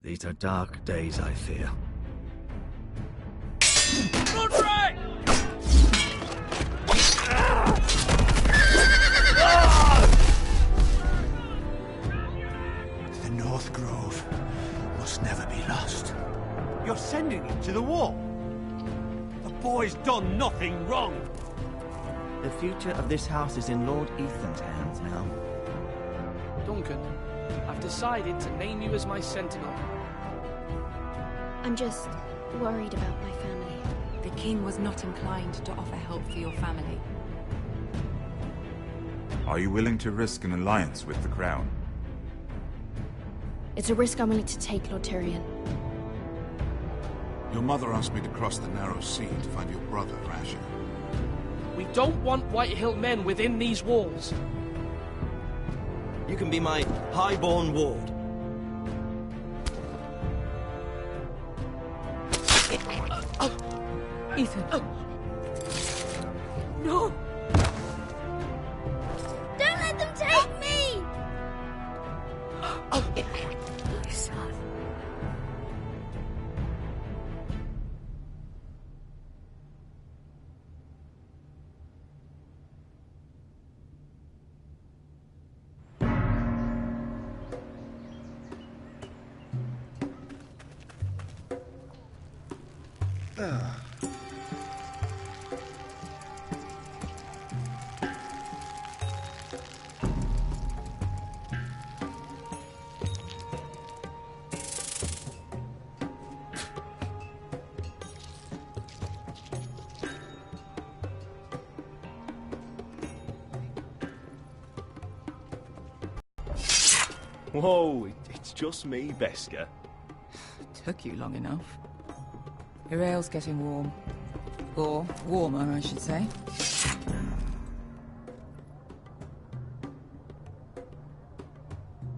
These are dark days, I fear. Roderick! The North Grove must never be lost. You're sending him to the war? The boy's done nothing wrong. The future of this house is in Lord Ethan's hands now. Duncan, I've decided to name you as my sentinel. I'm just worried about my family. The king was not inclined to offer help for your family. Are you willing to risk an alliance with the Crown? It's a risk I'm willing to take, Lord Tyrion. Your mother asked me to cross the narrow sea to find your brother, Rasher. We don't want Whitehill men within these walls. You can be my highborn ward. Ethan. No! Don't let them take me! My son. Whoa, it's just me, Beska. Took you long enough. Your ale's getting warm. Or warmer, I should say.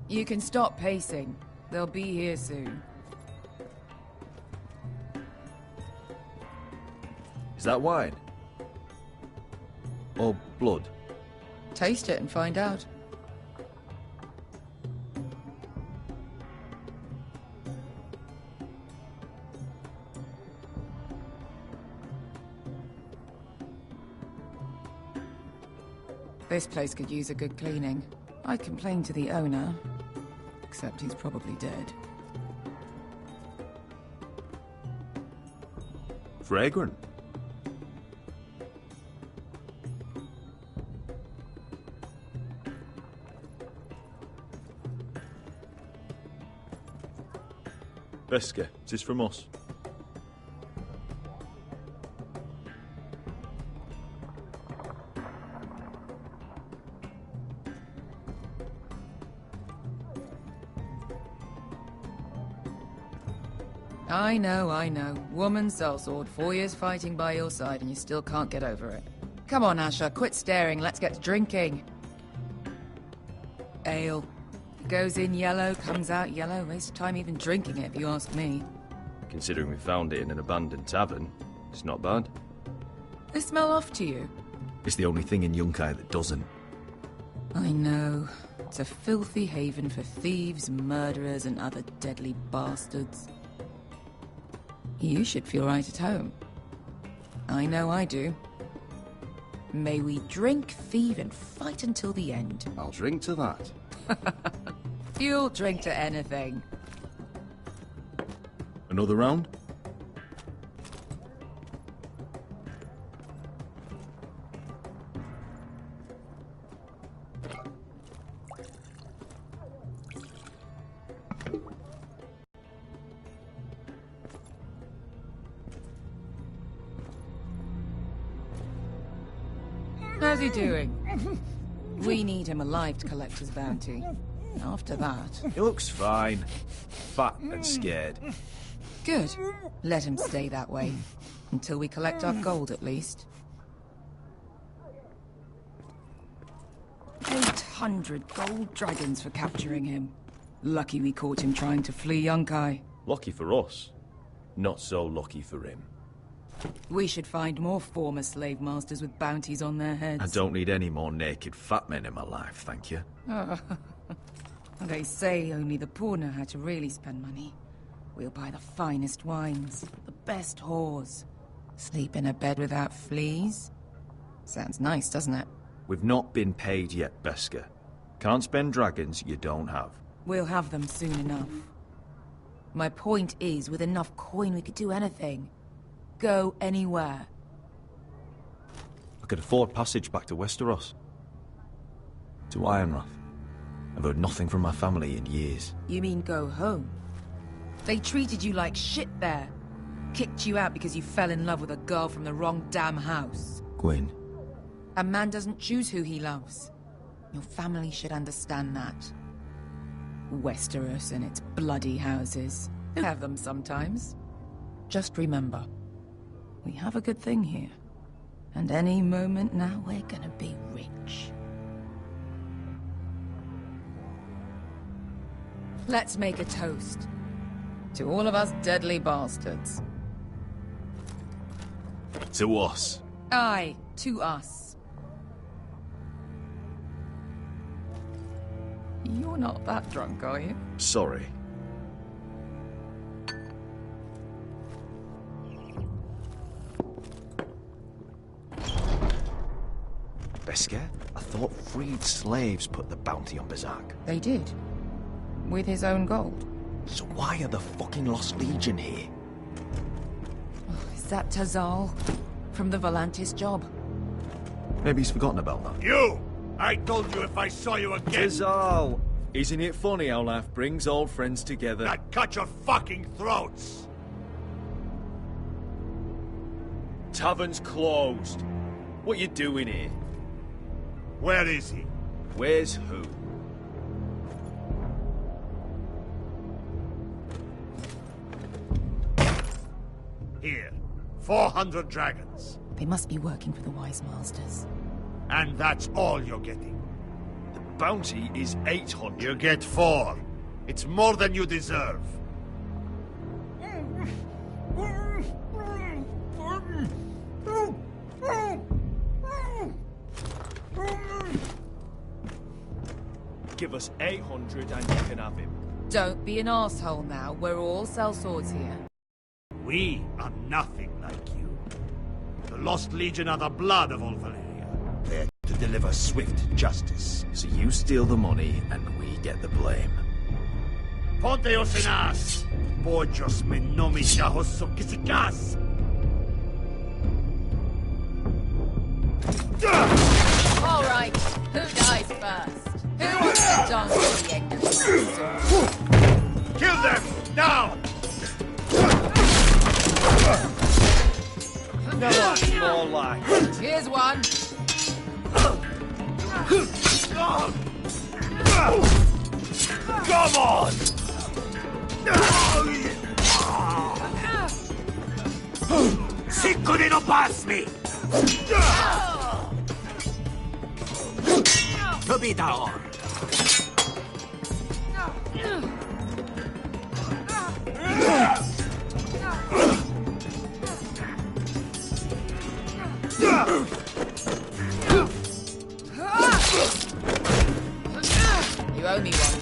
You can stop pacing. They'll be here soon. Is that wine? Or blood? Taste it and find out. This place could use a good cleaning. I'd complain to the owner, except he's probably dead. Fragrant. Beska, is this from us? I know. Woman sellsword, 4 years fighting by your side and you still can't get over it. Come on, Asher, quit staring, let's get to drinking. Ale. Goes in yellow, comes out yellow. Waste time even drinking it, if you ask me. Considering we found it in an abandoned tavern, it's not bad. They smell off to you. It's the only thing in Yunkai that doesn't. I know. It's a filthy haven for thieves, murderers, and other deadly bastards. You should feel right at home. I know I do. May we drink, thieve, and fight until the end. I'll drink to that. You'll drink to anything. Another round? How's he doing? We need him alive to collect his bounty. After that... He looks fine. Fat and scared. Good. Let him stay that way. Until we collect our gold, at least. 800 gold dragons for capturing him. Lucky we caught him trying to flee Yunkai. Lucky for us. Not so lucky for him. We should find more former slave masters with bounties on their heads. I don't need any more naked fat men in my life, thank you. They say only the poor know how to really spend money. We'll buy the finest wines, the best whores. Sleep in a bed without fleas. Sounds nice, doesn't it? We've not been paid yet, Beskar. Can't spend dragons you don't have. We'll have them soon enough. My point is, with enough coin we could do anything. Go anywhere. I could afford passage back to Westeros. To Ironrath. I've heard nothing from my family in years. You mean go home? They treated you like shit there. Kicked you out because you fell in love with a girl from the wrong damn house. Gwyn. A man doesn't choose who he loves. Your family should understand that. Westeros and its bloody houses. We have them sometimes. Just remember, we have a good thing here. And any moment now we're gonna be rich. Let's make a toast. To all of us deadly bastards. To us. Aye, to us. You're not that drunk, are you? Sorry. Beskar, I thought freed slaves put the bounty on Berserk. They did. With his own gold. So why are the fucking Lost Legion here? Is that Tazal? From the Volantis job? Maybe he's forgotten about that. You! I told you if I saw you again... Tazal! Isn't it funny how life brings old friends together? I'd cut your fucking throats! Tavern's closed. What you doing here? Where is he? Where's who? Here. 400 dragons. They must be working for the Wise Masters. And that's all you're getting. The bounty is 800. You get 4. It's more than you deserve. Give us 800 and you can have him. Don't be an asshole now. We're all sellswords here. We are nothing like you. The Lost Legion are the blood of all Valyria. There to deliver swift justice. So you steal the money and we get the blame. Ponteos en as! Pojos me nomi shahoso kisikas! All right, who dies first? Who wants to dance to the end of the sword? Kill them! Now! No, that's more like it. Here's one. Come on! Sicko di non passmi! Tobita on! You owe me one.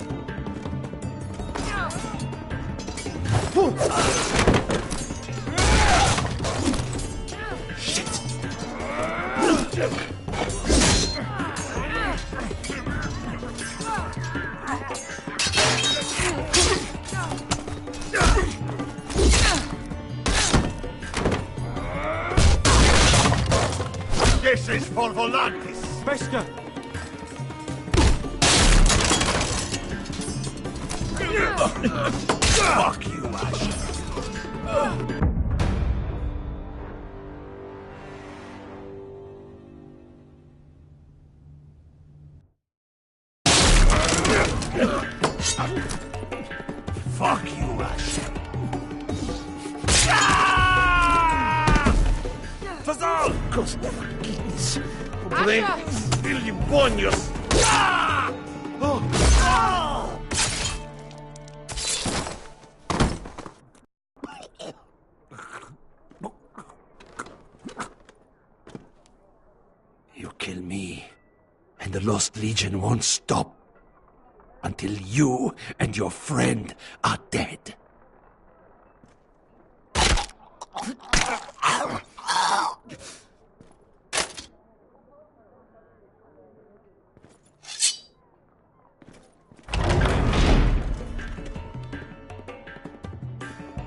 Shit! This is for Volantis! Beskar! Fuck you, Asher! Fuck you, Asher! Fazal! Costa fucking Bilibonios! You kill me, and the Lost Legion won't stop until you and your friend are dead.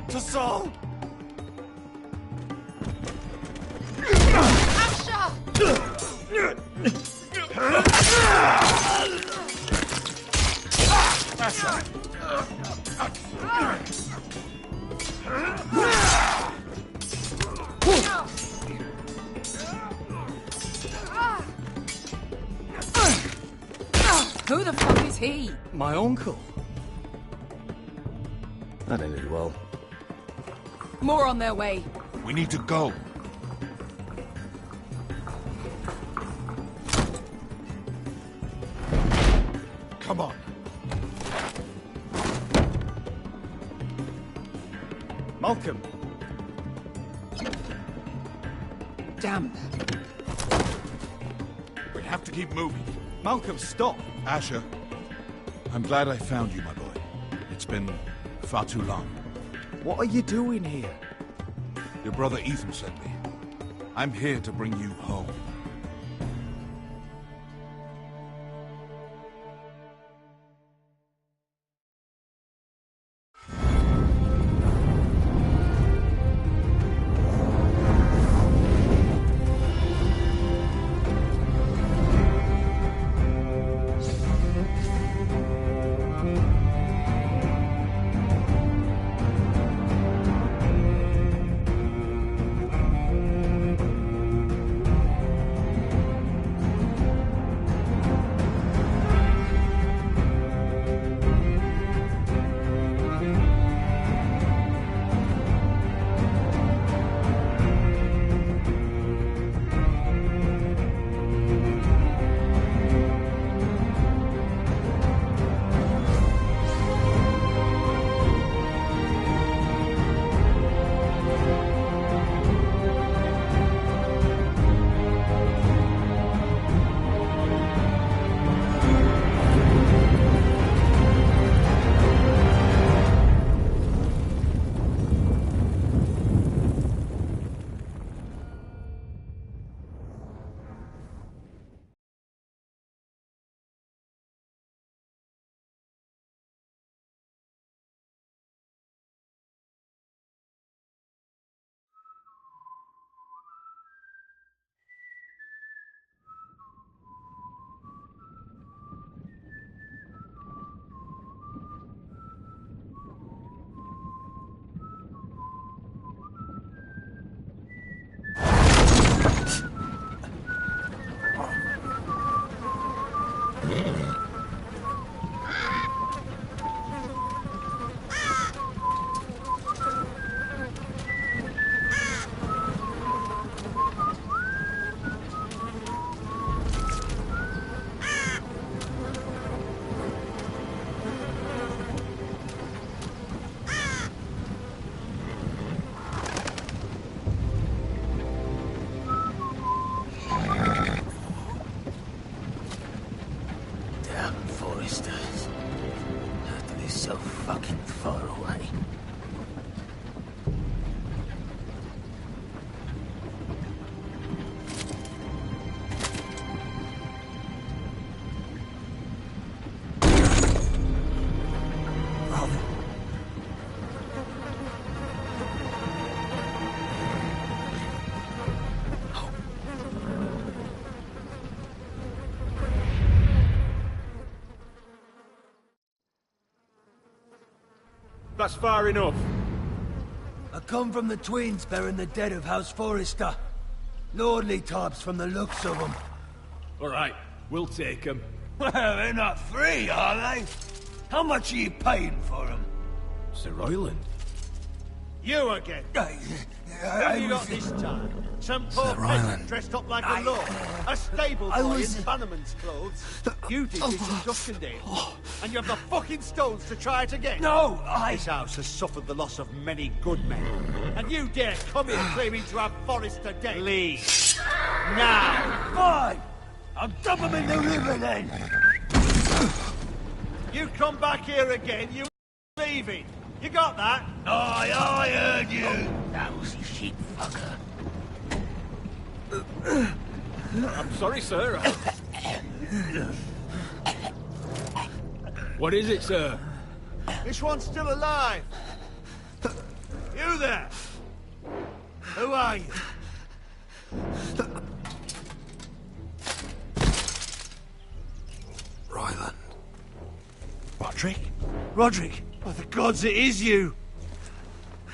To Saul! Who the fuck is he? My uncle. That ended well. More on their way. We need to go. Come on. Malcolm! Damn. We have to keep moving. Malcolm, stop! Asher, I'm glad I found you, my boy. It's been far too long. What are you doing here? Your brother Ethan sent me. I'm here to bring you home. That's far enough. I come from the twins bearing the dead of House Forrester. Lordly types from the looks of them. All right, we'll take them. Well, they're not free, are they? How much are you paying for them? Sir Royland. You again. Who have you got this time? Some poor peasant dressed up like a lord. A stable boy in Bannerman's clothes. You did this in Duskendale. And you have the fucking stones to try it again. No, This house has suffered the loss of many good men. And you dare come here claiming to have Forrester dead. Leave. Now. Fine! I'll dump them in the river then! You come back here again, you leaving. You got that? I heard you, lousy sheep fucker. I'm sorry, sir. What is it, sir? This one's still alive. You there? Who are you? Ryland. Roderick? Roderick? By the gods, it is you!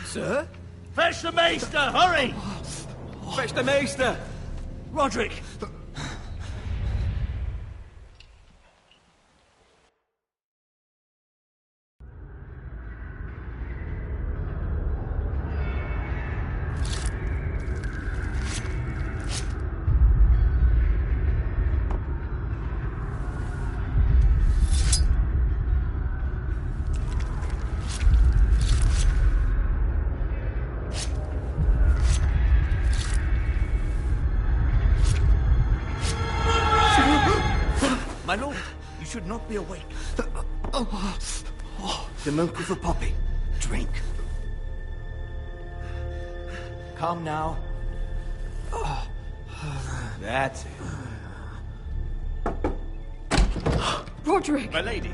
Sir? Fetch the maester, hurry! Fetch the maester! Roderick! My lord, you should not be awake. The milk of the poppy. Drink. Calm now. That's it. Roderick! My lady,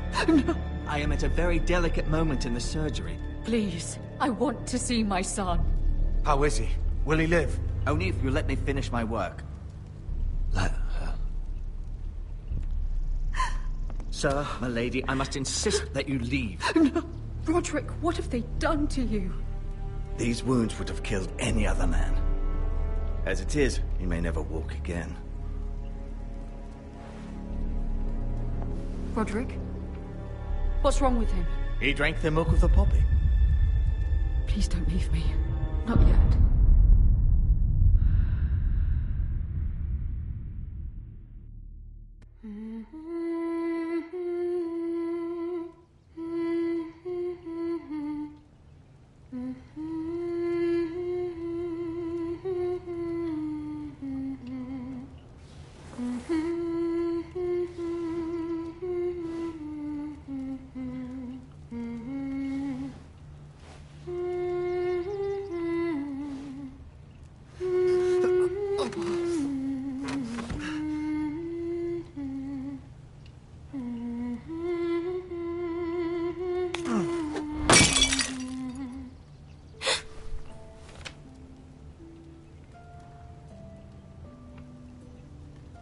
I am at a very delicate moment in the surgery. Please, I want to see my son. How is he? Will he live? Only if you let me finish my work. Let her. Sir, my lady, I must insist that you leave. No! Roderick, what have they done to you? These wounds would have killed any other man. As it is, he may never walk again. Roderick? What's wrong with him? He drank the milk of the poppy. Please don't leave me. Not yet.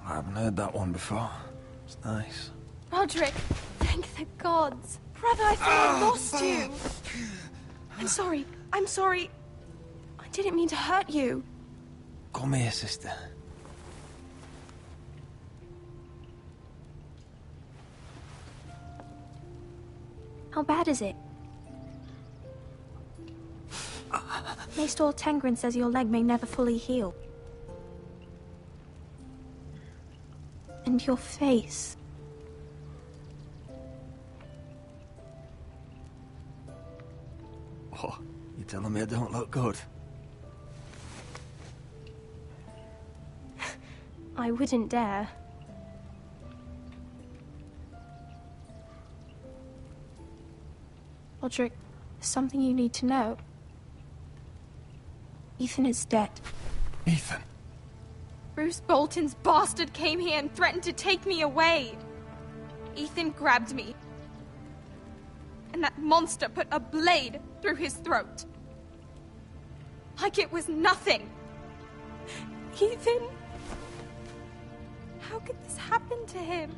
I haven't heard that one before. It's nice. Roderick, thank the gods. Brother, I thought I lost you. I'm sorry. I'm sorry. I didn't mean to hurt you. Come here, sister. How bad is it? Maester Tengrin says your leg may never fully heal. And your face. Oh, you telling me I don't look good? I wouldn't dare. Roderick, there's something you need to know. Ethan is dead. Ethan? Bruce Bolton's bastard came here and threatened to take me away. Ethan grabbed me. And that monster put a blade through his throat. Like it was nothing. Ethan? How could this happen to him?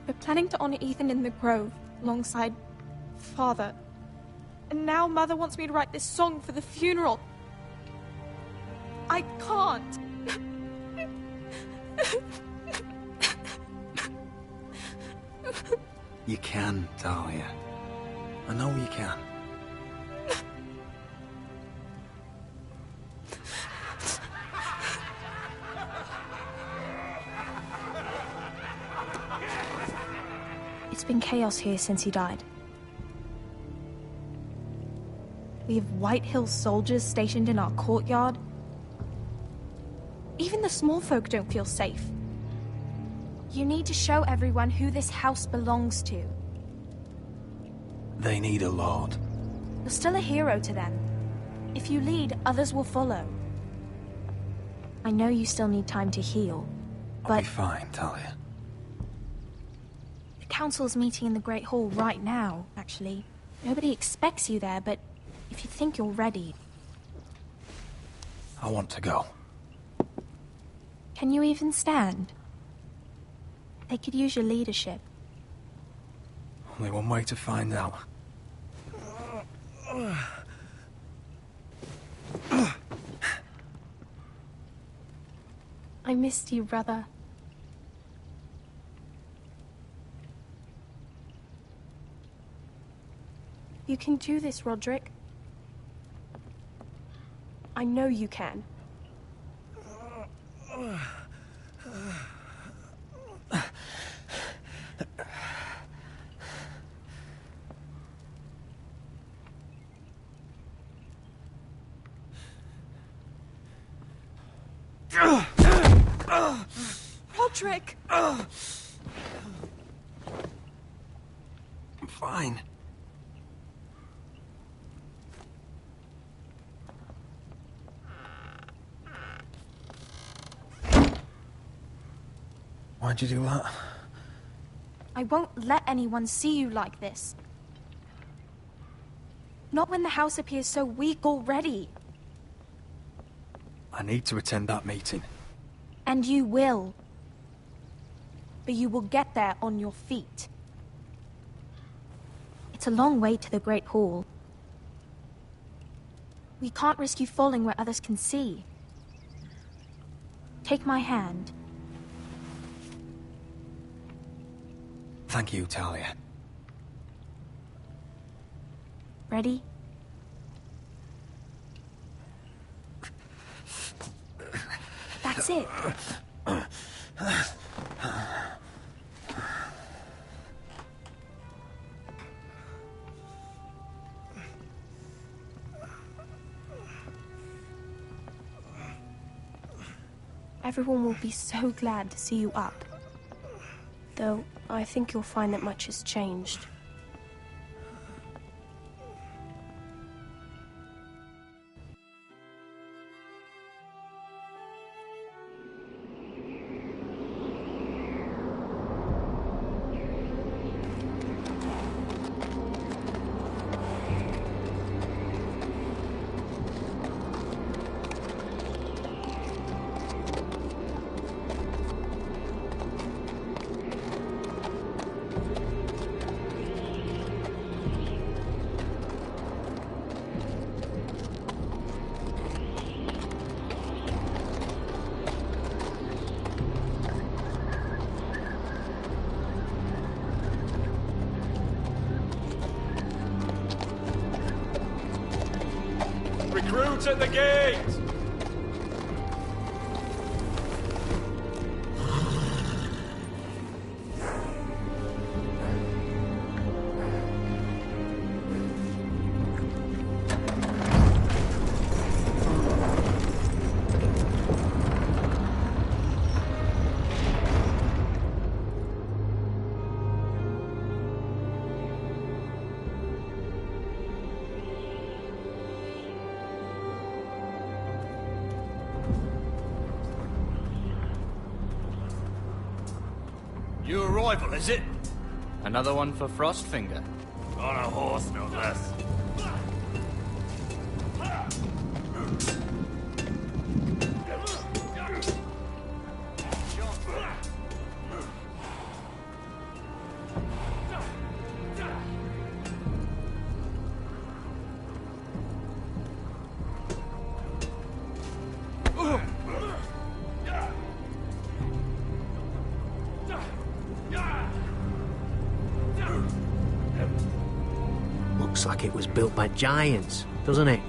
We're planning to honor Ethan in the Grove, alongside Father. And now Mother wants me to write this song for the funeral. I can't. You can, Talia. I know you can. It's been chaos here since he died. We have White Hill soldiers stationed in our courtyard, Even the small folk don't feel safe. You need to show everyone who this house belongs to. They need a lord. You're still a hero to them. If you lead, others will follow. I know you still need time to heal, I'll but be fine, Talia. the council's meeting in the Great Hall right now, actually. Nobody expects you there, but if you think you're ready... I want to go. Can you even stand? They could use your leadership. Only one way to find out. I missed you, brother. You can do this, Roderick. I know you can. Roderick! I'm fine. Why'd you do that? I won't let anyone see you like this. Not when the house appears so weak already. I need to attend that meeting. And you will. But you will get there on your feet. It's a long way to the Great Hall. We can't risk you falling where others can see. Take my hand. Thank you, Talia. Ready? That's it. Everyone will be so glad to see you up. Though, I think you'll find that much has changed. Recruits at the gate! New arrival, is it? Another one for Frostfinger. On a horse, no less. Looks like it was built by giants, doesn't it?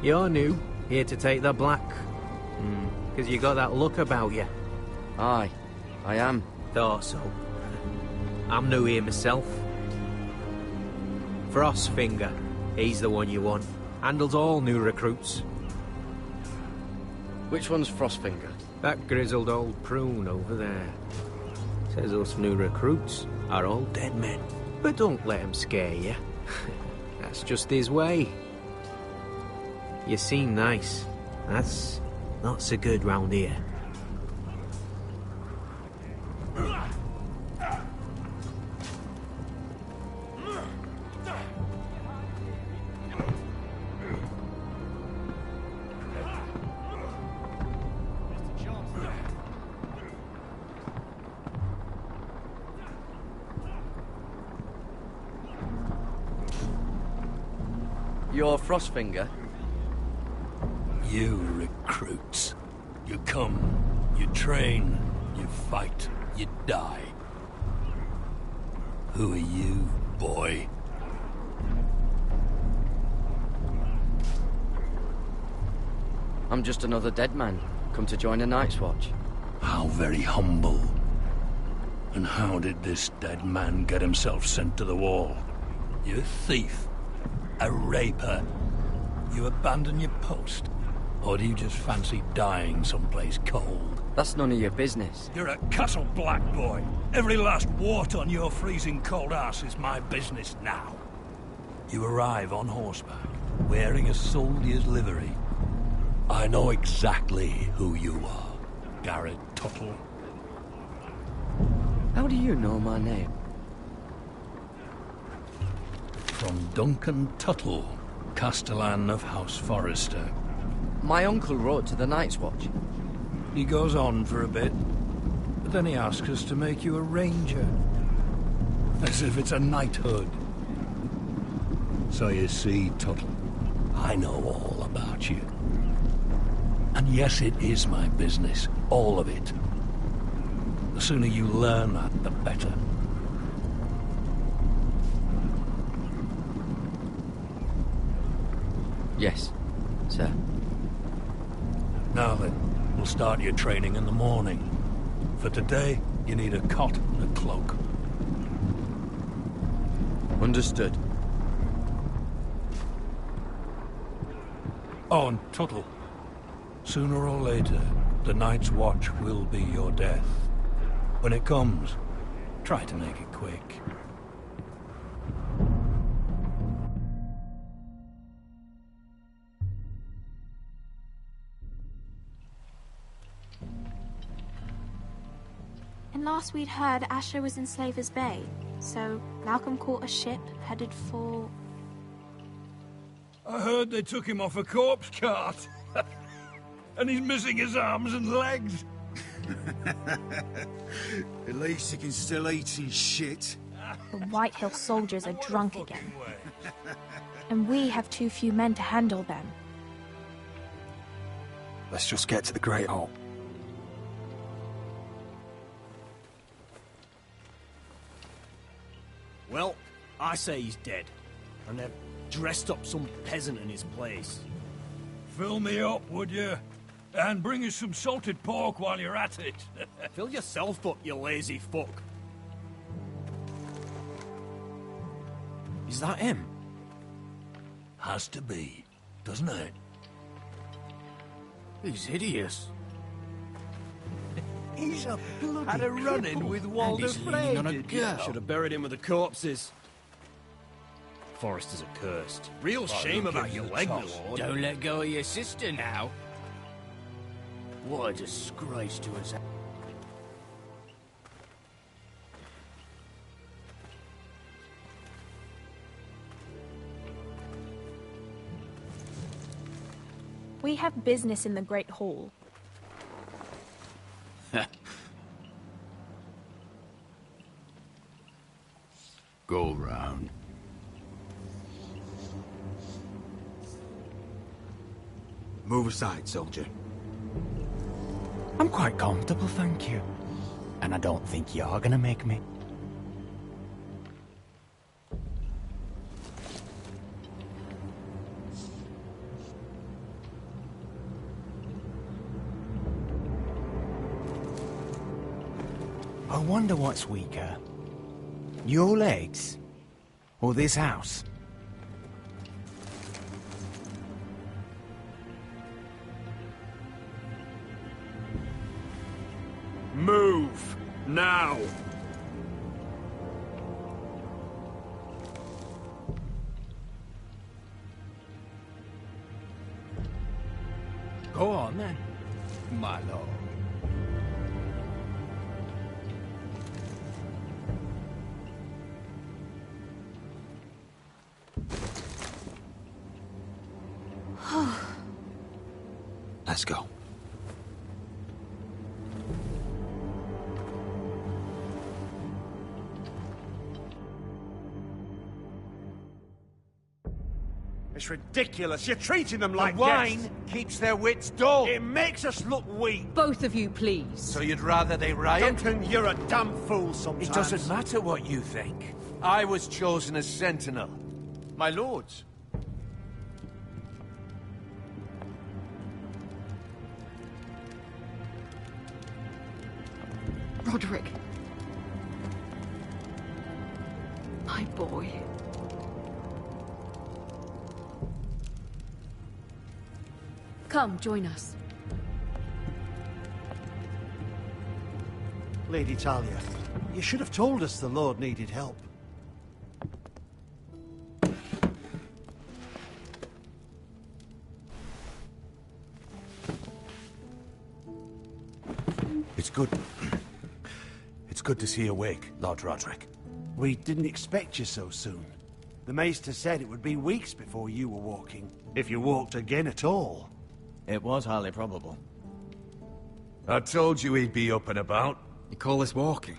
You're new, here to take the black. Because you got that look about you. Aye, I am. Thought so. I'm new here myself. Frostfinger, he's the one you want. Handles all new recruits. Which one's Frostfinger? That grizzled old prune over there. Says us new recruits are all dead men. But don't let him scare you. That's just his way. You seem nice. That's not so good round here. You're Frostfinger? You recruits. You come, you train, you fight, you die. Who are you, boy? I'm just another dead man, come to join the Night's Watch. How very humble. And how did this dead man get himself sent to the wall? You a thief? A raper? You abandon your post? Or do you just fancy dying someplace cold? That's none of your business. You're a Castle Black boy. Every last wart on your freezing cold ass is my business now. You arrive on horseback, wearing a soldier's livery. I know exactly who you are, Garrett Tuttle. How do you know my name? From Duncan Tuttle, Castellan of House Forrester. My uncle wrote to the Night's Watch. He goes on for a bit, but then he asks us to make you a ranger. As if it's a knighthood. So you see, Tuttle, I know all about you. And yes, it is my business, all of it. The sooner you learn that, the better. Yes, sir. Now then, we'll start your training in the morning. For today, you need a cot and a cloak. Understood. Oh, and Tuttle. Sooner or later, the Night's Watch will be your death. When it comes, try to make it quick. And last we'd heard, Asher was in Slaver's Bay, so Malcolm caught a ship headed for... I heard they took him off a corpse cart. And he's missing his arms and legs. At least he can still eat and shit. The White Hill soldiers are drunk again. And we have too few men to handle them. Let's just get to the Great Hall. Well, I say he's dead. And they've dressed up some peasant in his place. Fill me up, would you? And bring us some salted pork while you're at it. Fill yourself up, you lazy fuck. Is that him? Has to be, doesn't it? He's hideous. He's a bloody had a run-in with Walder Frey. On a girl. Should have buried him with the corpses. Forrester's accursed. Real shame about your leg, my lord. Don't let go of your sister now. What a disgrace to us. We have business in the Great Hall. Go round. Move aside, soldier. I'm quite comfortable, thank you. And I don't think you're gonna make me. I wonder what's weaker. Your legs? Or this house? Now! Go on, then, my lord. Let's go. It's ridiculous. You're treating them like the wine guests. keeps their wits dull. It makes us look weak. Both of you, please. So you'd rather they riot? Duncan, you're a damn fool sometimes. It doesn't matter what you think. I was chosen as sentinel. My lords. Roderick. My boy. Come, join us. Lady Talia, you should have told us the Lord needed help. It's good. It's good to see you awake, Lord Roderick. We didn't expect you so soon. The Maester said it would be weeks before you were walking, if you walked again at all. It was highly probable. I told you he'd be up and about. You call this walking?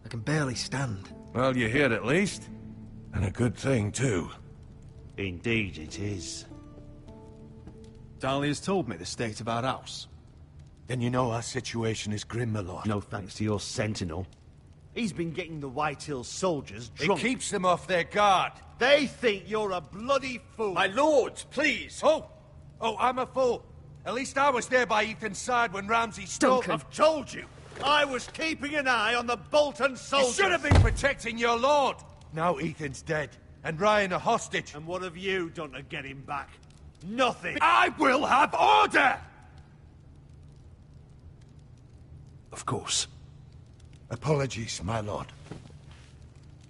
I can barely stand. Well, you're here at least. And a good thing, too. Indeed it is. Dahlia's told me the state of our house. Then you know our situation is grim, my lord. No thanks to your sentinel. He's been getting the White Hills soldiers drunk. It keeps them off their guard. They think you're a bloody fool. My lords, please! Oh, I'm a fool. At least I was there by Ethan's side when Ramsay stole... I've told you! I was keeping an eye on the Bolton soldiers! You should have been protecting your lord! Now Ethan's dead, and Ryan a hostage. And what have you done to get him back? Nothing! I will have order! Of course. Apologies, my lord.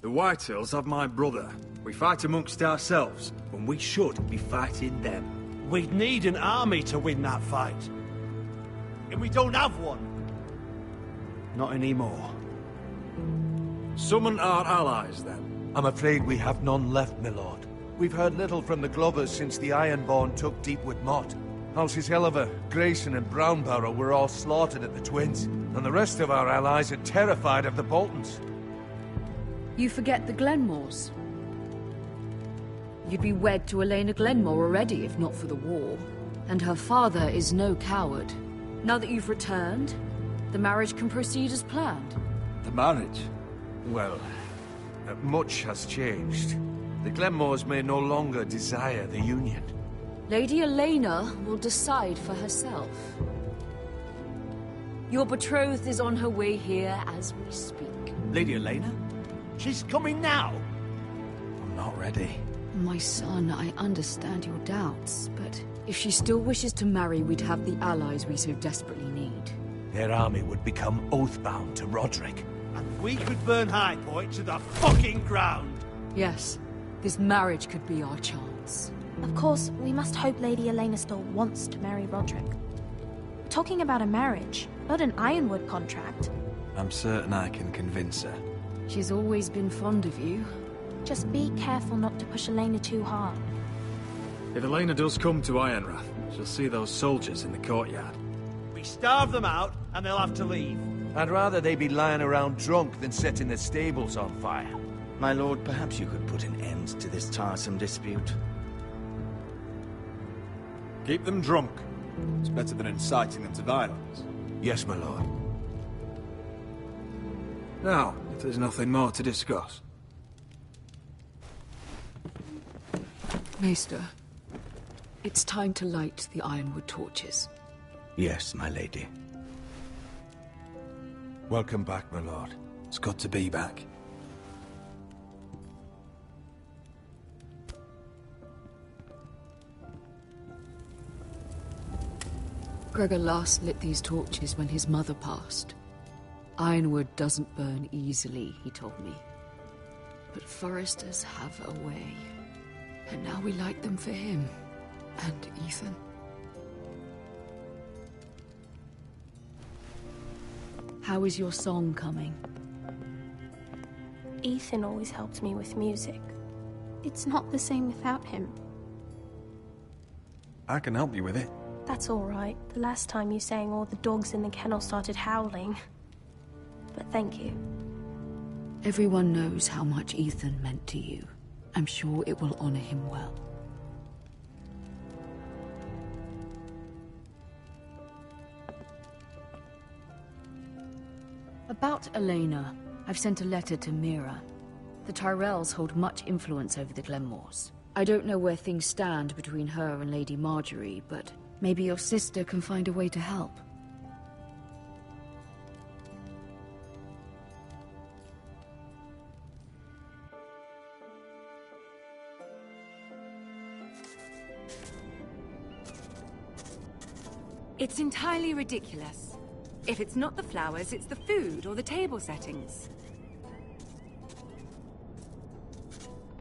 The Whitehills have my brother. We fight amongst ourselves, when we should be fighting them. We'd need an army to win that fight. And we don't have one. Not anymore. Summon our allies, then. I'm afraid we have none left, my lord. We've heard little from the Glovers since the Ironborn took Deepwood Motte. Houses Helliver, Grayson and Brownbarrow were all slaughtered at the Twins, and the rest of our allies are terrified of the Boltons. You forget the Glenmores. You'd be wed to Elena Glenmore already if not for the war. And her father is no coward. Now that you've returned, the marriage can proceed as planned. The marriage? Well, much has changed. The Glenmores may no longer desire the union. Lady Elena will decide for herself. Your betrothed is on her way here as we speak. Lady Elena? She's coming now! I'm not ready. My son, I understand your doubts, but if she still wishes to marry, we'd have the allies we so desperately need. Their army would become oath-bound to Roderick. And we could burn High Point to the fucking ground! Yes, this marriage could be our chance. Of course, we must hope Lady Elena still wants to marry Roderick. We're talking about a marriage, not an Ironwood contract. I'm certain I can convince her. She's always been fond of you. Just be careful not to push Elena too hard. If Elena does come to Ironrath, she'll see those soldiers in the courtyard. We starve them out, and they'll have to leave. I'd rather they be lying around drunk than setting the stables on fire. My lord, perhaps you could put an end to this tiresome dispute. Keep them drunk. It's better than inciting them to violence. Yes, my lord. Now, if there's nothing more to discuss. Maester, it's time to light the Ironwood torches. Yes, my lady. Welcome back, my lord. It's good to be back. Gregor last lit these torches when his mother passed. Ironwood doesn't burn easily, he told me. But foresters have a way. And now we light them for him. And Ethan. How is your song coming? Ethan always helped me with music. It's not the same without him. I can help you with it. That's all right. The last time you sang, all the dogs in the kennel started howling. But thank you. Everyone knows how much Ethan meant to you. I'm sure it will honor him well. About Elena, I've sent a letter to Mira. The Tyrells hold much influence over the Glenmores. I don't know where things stand between her and Lady Marjorie, but maybe your sister can find a way to help. It's entirely ridiculous. If it's not the flowers, it's the food or the table settings.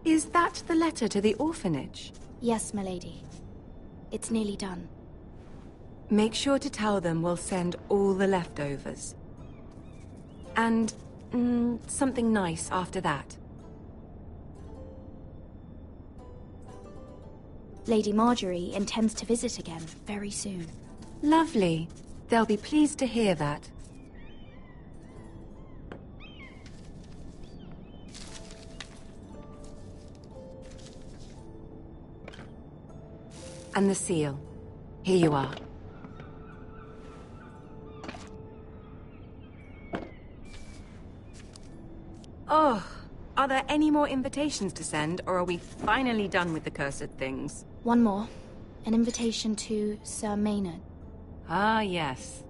Is that the letter to the orphanage? Yes, my lady. It's nearly done. Make sure to tell them we'll send all the leftovers. And, something nice after that. Lady Marjorie intends to visit again very soon. Lovely. They'll be pleased to hear that. And the seal. Here you are. Oh, are there any more invitations to send, or are we finally done with the cursed things? One more. An invitation to Sir Maynard. Ah, yes.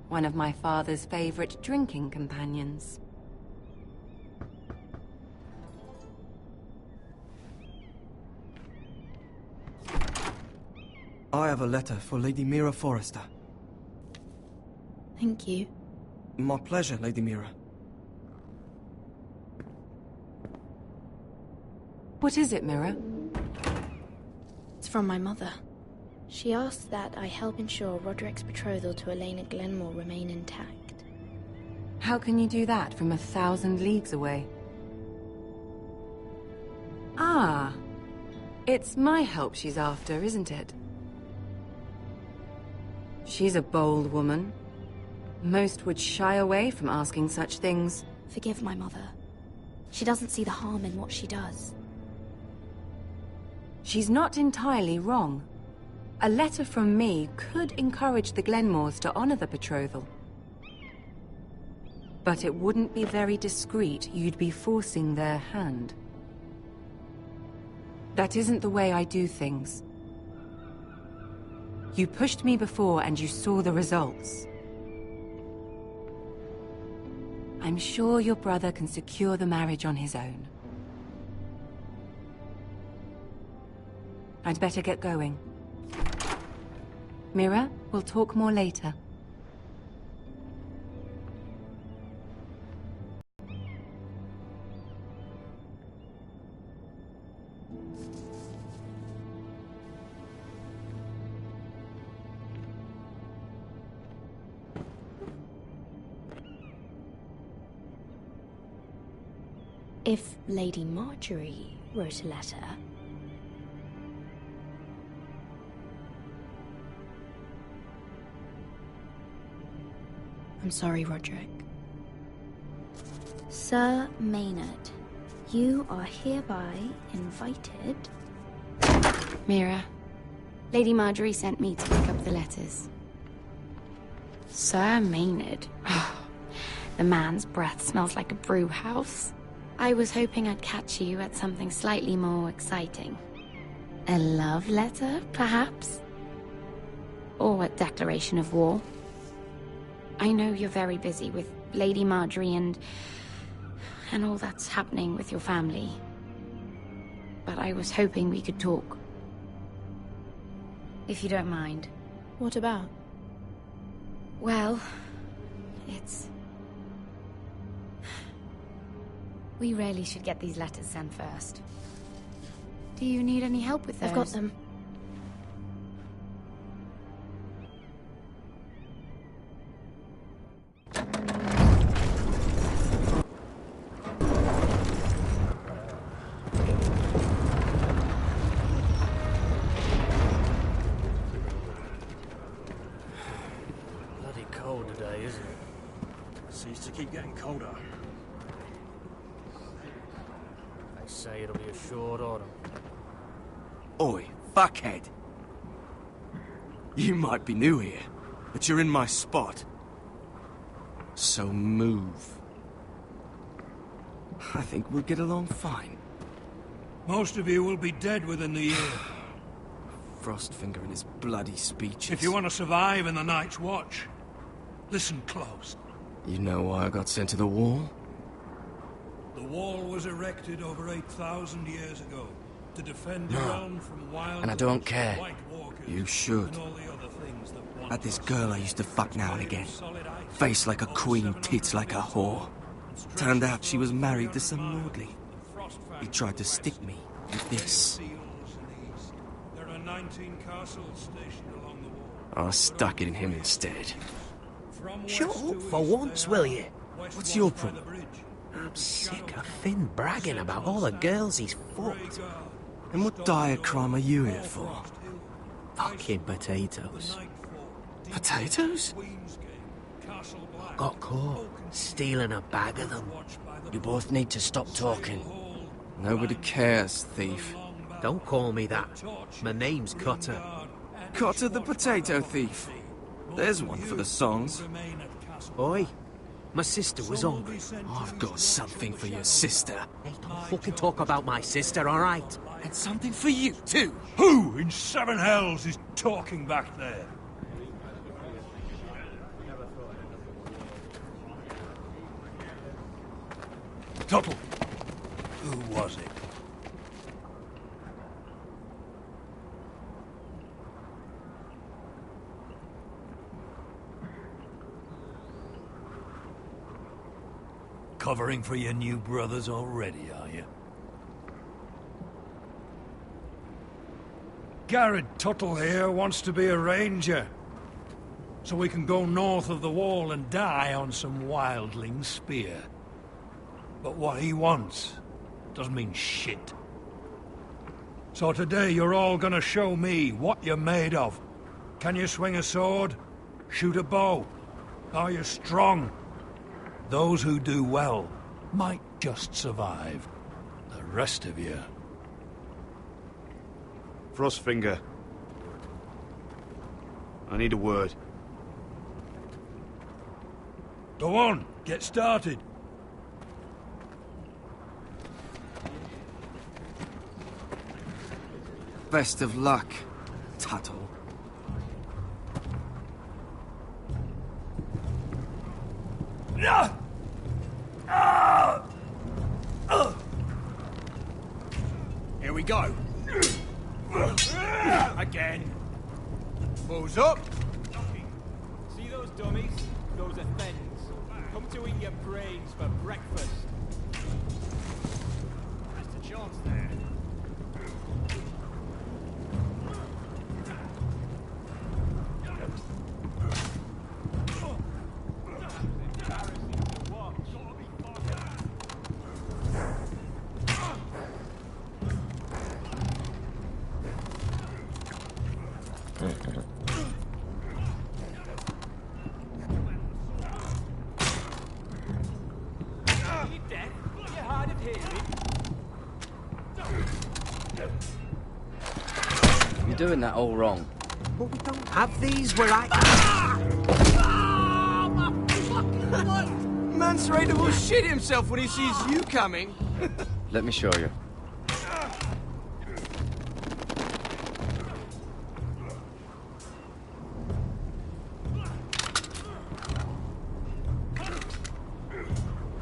One of my father's favorite drinking companions. I have a letter for Lady Mira Forrester. Thank you. My pleasure, Lady Mira. What is it, Mira? It's from my mother. She asks that I help ensure Roderick's betrothal to Elena Glenmore remain intact. How can you do that from 1,000 leagues away? Ah, it's my help she's after, isn't it? She's a bold woman. Most would shy away from asking such things. Forgive my mother. She doesn't see the harm in what she does. She's not entirely wrong. A letter from me could encourage the Glenmores to honor the betrothal. But it wouldn't be very discreet. You'd be forcing their hand. That isn't the way I do things. You pushed me before and you saw the results. I'm sure your brother can secure the marriage on his own. I'd better get going. Mira, we'll talk more later. If Lady Marjorie wrote a letter... I'm sorry, Roderick. Sir Maynard, you are hereby invited... Mira, Lady Marjorie sent me to pick up the letters. Sir Maynard. The man's breath smells like a brew house. I was hoping I'd catch you at something slightly more exciting. A love letter, perhaps? Or a declaration of war. I know you're very busy with Lady Marjorie and all that's happening with your family. But I was hoping we could talk. If you don't mind. What about? Well, it's We really should get these letters sent first. Do you need any help with those? I've got them. Bloody cold today, isn't it? Seems to keep getting colder. They say it'll be a short autumn. Oi, fuckhead. You might be new here, but you're in my spot. So move. I think we'll get along fine. Most of you will be dead within the year. Frostfinger and his bloody speeches. If you want to survive in the Night's Watch, listen close. You know why I got sent to the wall? The wall was erected over 8,000 years ago to defend the realm from wild And I don't care. White Walkers You should. and all the other things that Had this girl I used to fuck now and again. Face like a queen, tits like a whore. Turned out she was married to some lordly. He tried to stick me with this. There are 19 castles stationed along the wall. I stuck it in him instead. Shut up for once, will you? What's your problem? I'm sick of Finn bragging about all the girls he's fucked. And what dire crime are you here for? Fucking potatoes. Potatoes? Got caught stealing a bag of them. You both need to stop talking. Nobody cares, thief. Don't call me that. My name's Cutter. Cotter the potato thief. There's one for the songs. Oi, my sister was hungry. I've got something for your sister. Hey, don't fucking talk about my sister, alright? And something for you, too. Who in seven hells is talking back there? Tuttle. Who was it? Covering for your new brothers already, are you? Garrett Tuttle here wants to be a ranger. So we can go north of the wall and die on some wildling spear. But what he wants doesn't mean shit. So today you're all gonna show me what you're made of. Can you swing a sword? Shoot a bow? Are you strong? Those who do well might just survive. The rest of you... Frostfinger. I need a word. Go on, get started. Best of luck, Tuttle. Here we go. Again. Balls up. See those dummies? Those are thens. Come to eat your brains for breakfast. That's the chance there. You're doing that all wrong. But we don't have these where I... Man's ready to shit himself when he sees you coming. Let me show you.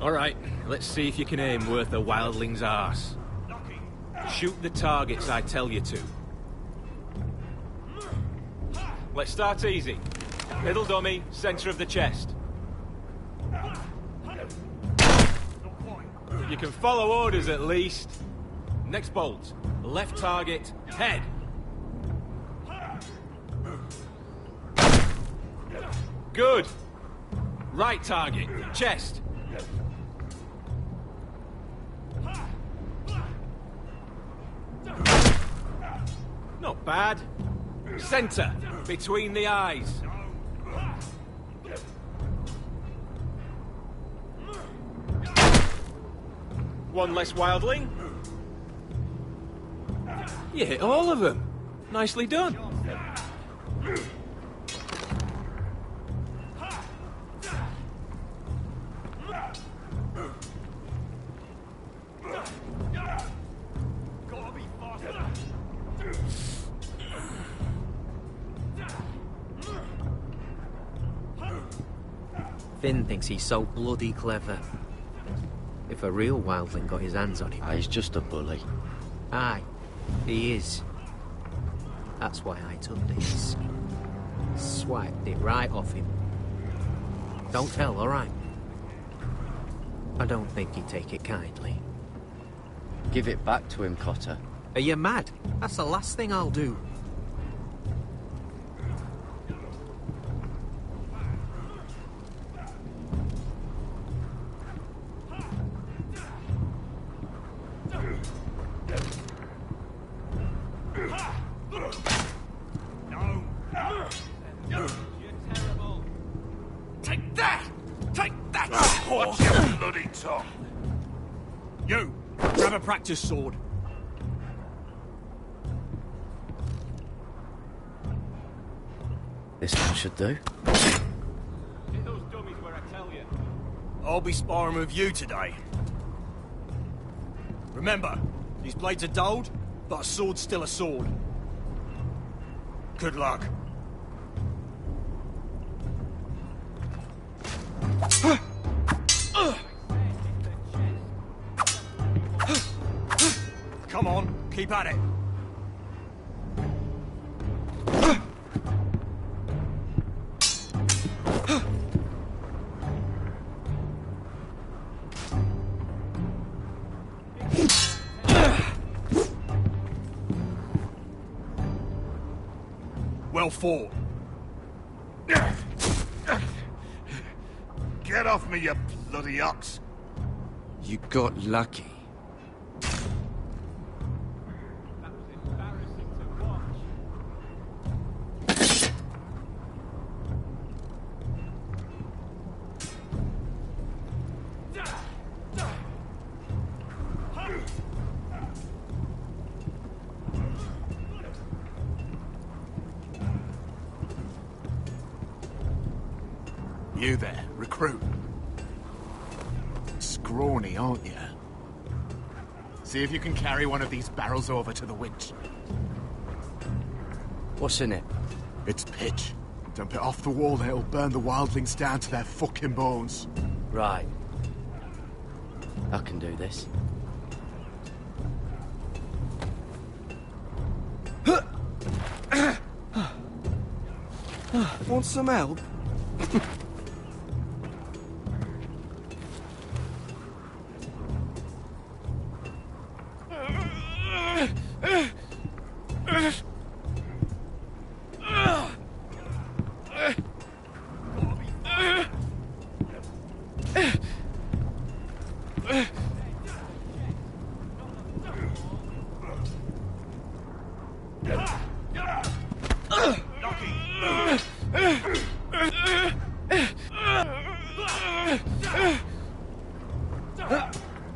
All right, let's see if you can aim worth a wildling's arse. Shoot the targets I tell you to. Let's start easy. Middle dummy, center of the chest. You can follow orders at least. Next bolt. Left target, head. Good. Right target, chest. Not bad. Center, between the eyes. One less wildling. You hit all of them. Nicely done. Finn thinks he's so bloody clever. If a real wildling got his hands on him... He's just a bully. Aye, he is. That's why I took this. Swiped it right off him. Don't tell, alright? I don't think he'd take it kindly. Give it back to him, Cotter. Are you mad? That's the last thing I'll do. Take that! Take that! Watch your bloody tongue! You! Grab a practice sword. This one should do. Hit those dummies where I tell you. I'll be sparring with you today. Remember, these blades are dulled, but a sword's still a sword. Good luck. Come on, keep at it. Well fought. Get off me, you bloody ox! You got lucky. You there, recruit. Scrawny, aren't you? See if you can carry one of these barrels over to the winch. What's in it? It's pitch. Dump it off the wall and it'll burn the wildlings down to their fucking bones. Right. I can do this. Want some help?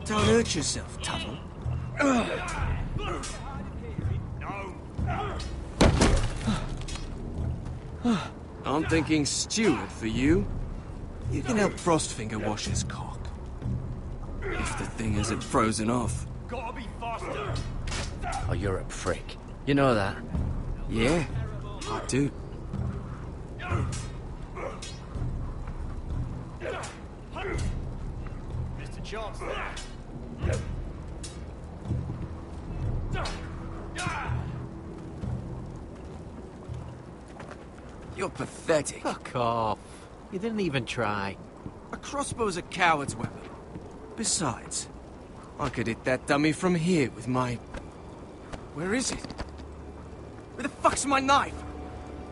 Don't hurt yourself, Tuttle. I'm thinking steward for you. You can help Frostfinger wash his cock. If the thing isn't frozen off. Gotta be faster. Oh, you're a prick. You know that? Yeah, I do. Missed a chance there. You're pathetic. Fuck off. You didn't even try. A crossbow's a coward's weapon. Besides, I could hit that dummy from here with my... Where is it? Where the fuck's my knife?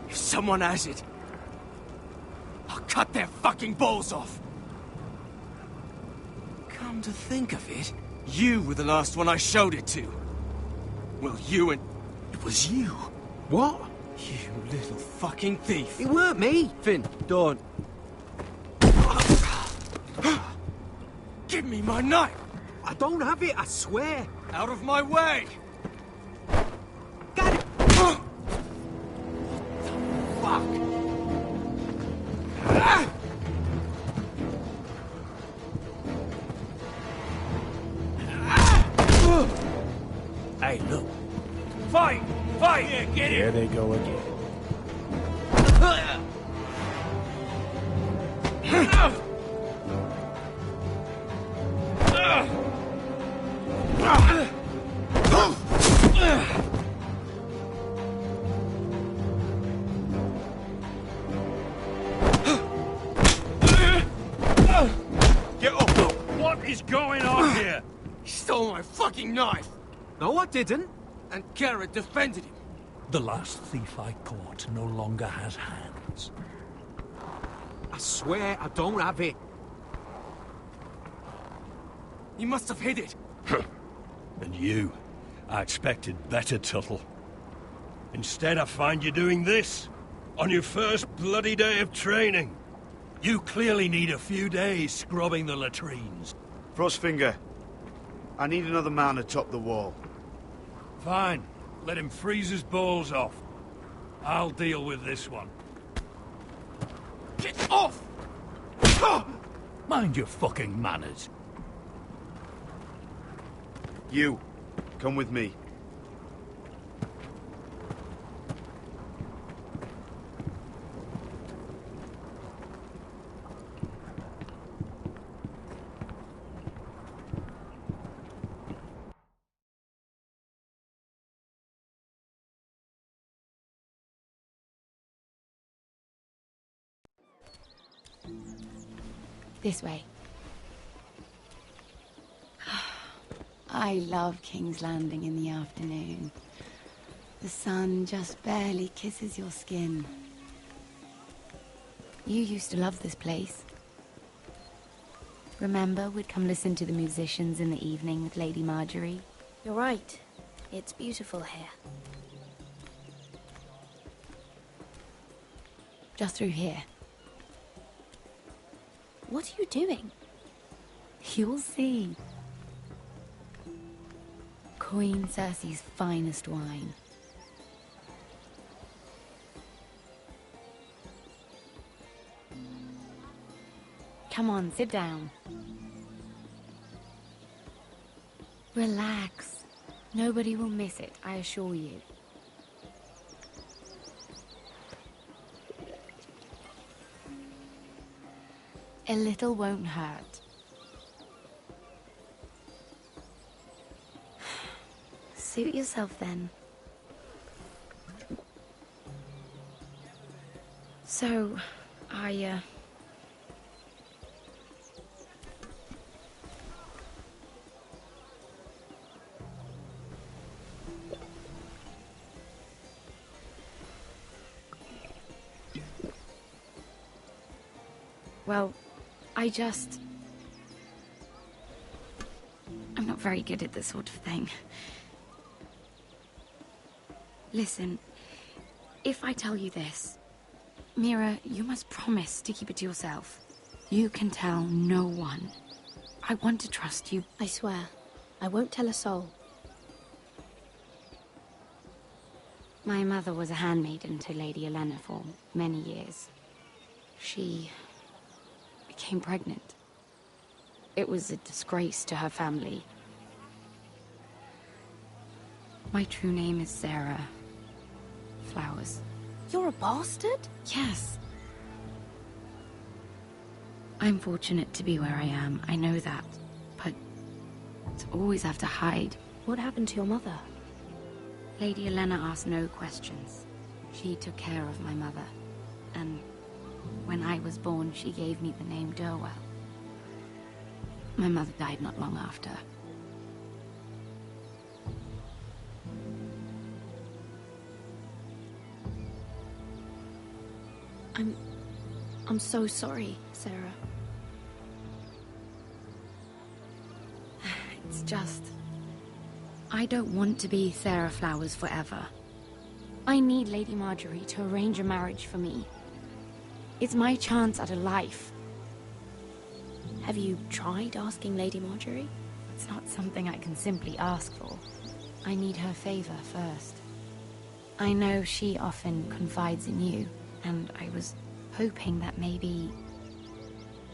If someone has it, I'll cut their fucking balls off. Come to think of it, you were the last one I showed it to. Well, you and... It was you. What? You little fucking thief. It weren't me. Finn, don't. Give me my knife! I don't have it, I swear. Out of my way! Got it! Fuck! Hey, look. Fight! Fight! Yeah, get Here they go again. Get up! What is going on here? He stole my fucking knife! No, I didn't. And Garrett defended him. The last thief I caught no longer has hands. I swear I don't have it. He must have hid it. And you? I expected better, Tuttle. Instead, I find you doing this. On your first bloody day of training. You clearly need a few days scrubbing the latrines. Frostfinger, I need another man atop the wall. Fine. Let him freeze his balls off. I'll deal with this one. Get off! Mind your fucking manners. You, come with me. This way. I love King's Landing in the afternoon. The sun just barely kisses your skin. You used to love this place. Remember, we'd come listen to the musicians in the evening with Lady Marjorie? You're right. It's beautiful here. Just through here. What are you doing? You'll see. Queen Cersei's finest wine. Come on, sit down. Relax. Nobody will miss it, I assure you. A little won't hurt. Suit yourself then. So, well, I'm not very good at this sort of thing. Listen, if I tell you this, Mira, you must promise to keep it to yourself. You can tell no one. I want to trust you. I swear, I won't tell a soul. My mother was a handmaiden to Lady Olenna for many years. She became pregnant. It was a disgrace to her family. My true name is Sarah Flowers. You're a bastard? Yes. I'm fortunate to be where I am, I know that. But to always have to hide. What happened to your mother? Lady Olenna asked no questions. She took care of my mother. And when I was born, she gave me the name Durwell. My mother died not long after. I'm so sorry, Sarah. It's just... I don't want to be Sarah Flowers forever. I need Lady Marjorie to arrange a marriage for me. It's my chance at a life. Have you tried asking Lady Marjorie? It's not something I can simply ask for. I need her favor first. I know she often confides in you, and I was hoping that maybe...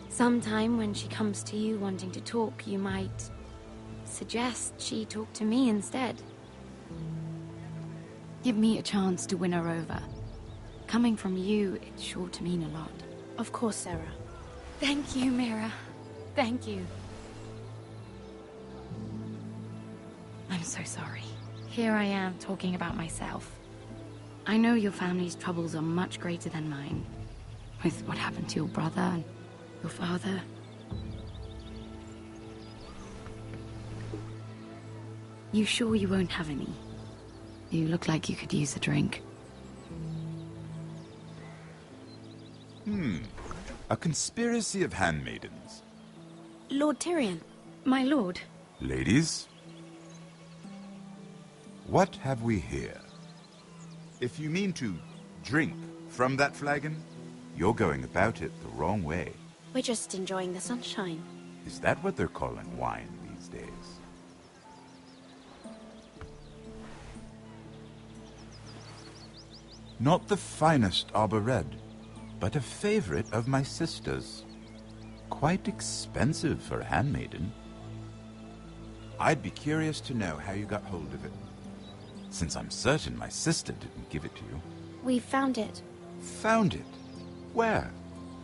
Sometime when she comes to you wanting to talk, you might suggest she talk to me instead. Give me a chance to win her over. Coming from you, it's sure to mean a lot. Of course, Sarah. Thank you, Mira. Thank you. I'm so sorry. Here I am talking about myself. I know your family's troubles are much greater than mine. With what happened to your brother and your father. You sure you won't have any? You look like you could use a drink. A conspiracy of handmaidens. Lord Tyrion. My lord. Ladies? What have we here? If you mean to drink from that flagon, you're going about it the wrong way. We're just enjoying the sunshine. Is that what they're calling wine these days? Not the finest arbor red, but a favorite of my sister's. Quite expensive for a handmaiden. I'd be curious to know how you got hold of it, since I'm certain my sister didn't give it to you. We found it. Found it? Where?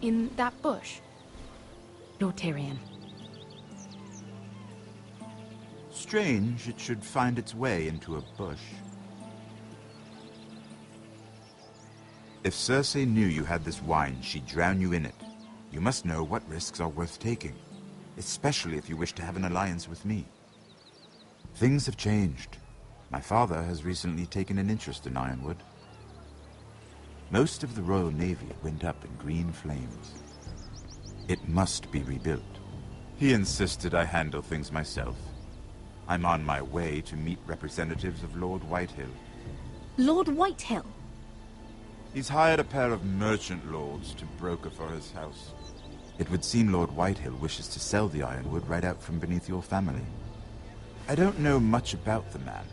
In that bush. Lord Tyrion. Strange it should find its way into a bush. If Cersei knew you had this wine, she'd drown you in it. You must know what risks are worth taking, especially if you wish to have an alliance with me. Things have changed. My father has recently taken an interest in Ironwood. Most of the Royal Navy went up in green flames. It must be rebuilt. He insisted I handle things myself. I'm on my way to meet representatives of Lord Whitehill. Lord Whitehill? He's hired a pair of merchant lords to broker for his house. It would seem Lord Whitehill wishes to sell the Ironwood right out from beneath your family. I don't know much about the man,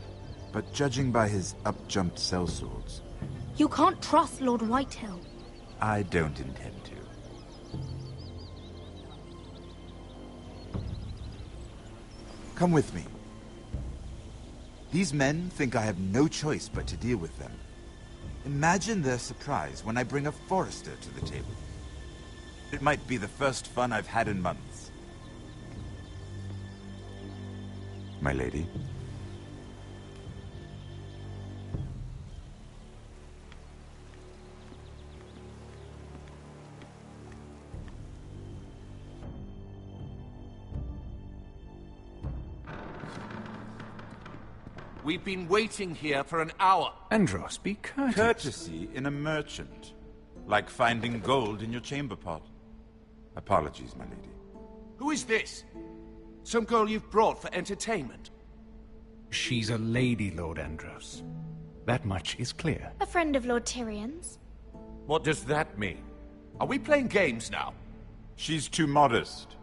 but judging by his up-jumped sellswords... You can't trust Lord Whitehill. I don't intend to. Come with me. These men think I have no choice but to deal with them. Imagine their surprise when I bring a Forester to the table. It might be the first fun I've had in months. My lady. We've been waiting here for an hour. Andros, be courteous. Courtesy in a merchant. Like finding gold in your chamber pot. Apologies, my lady. Who is this? Some girl you've brought for entertainment? She's a lady, Lord Andros. That much is clear. A friend of Lord Tyrion's. What does that mean? Are we playing games now? She's too modest.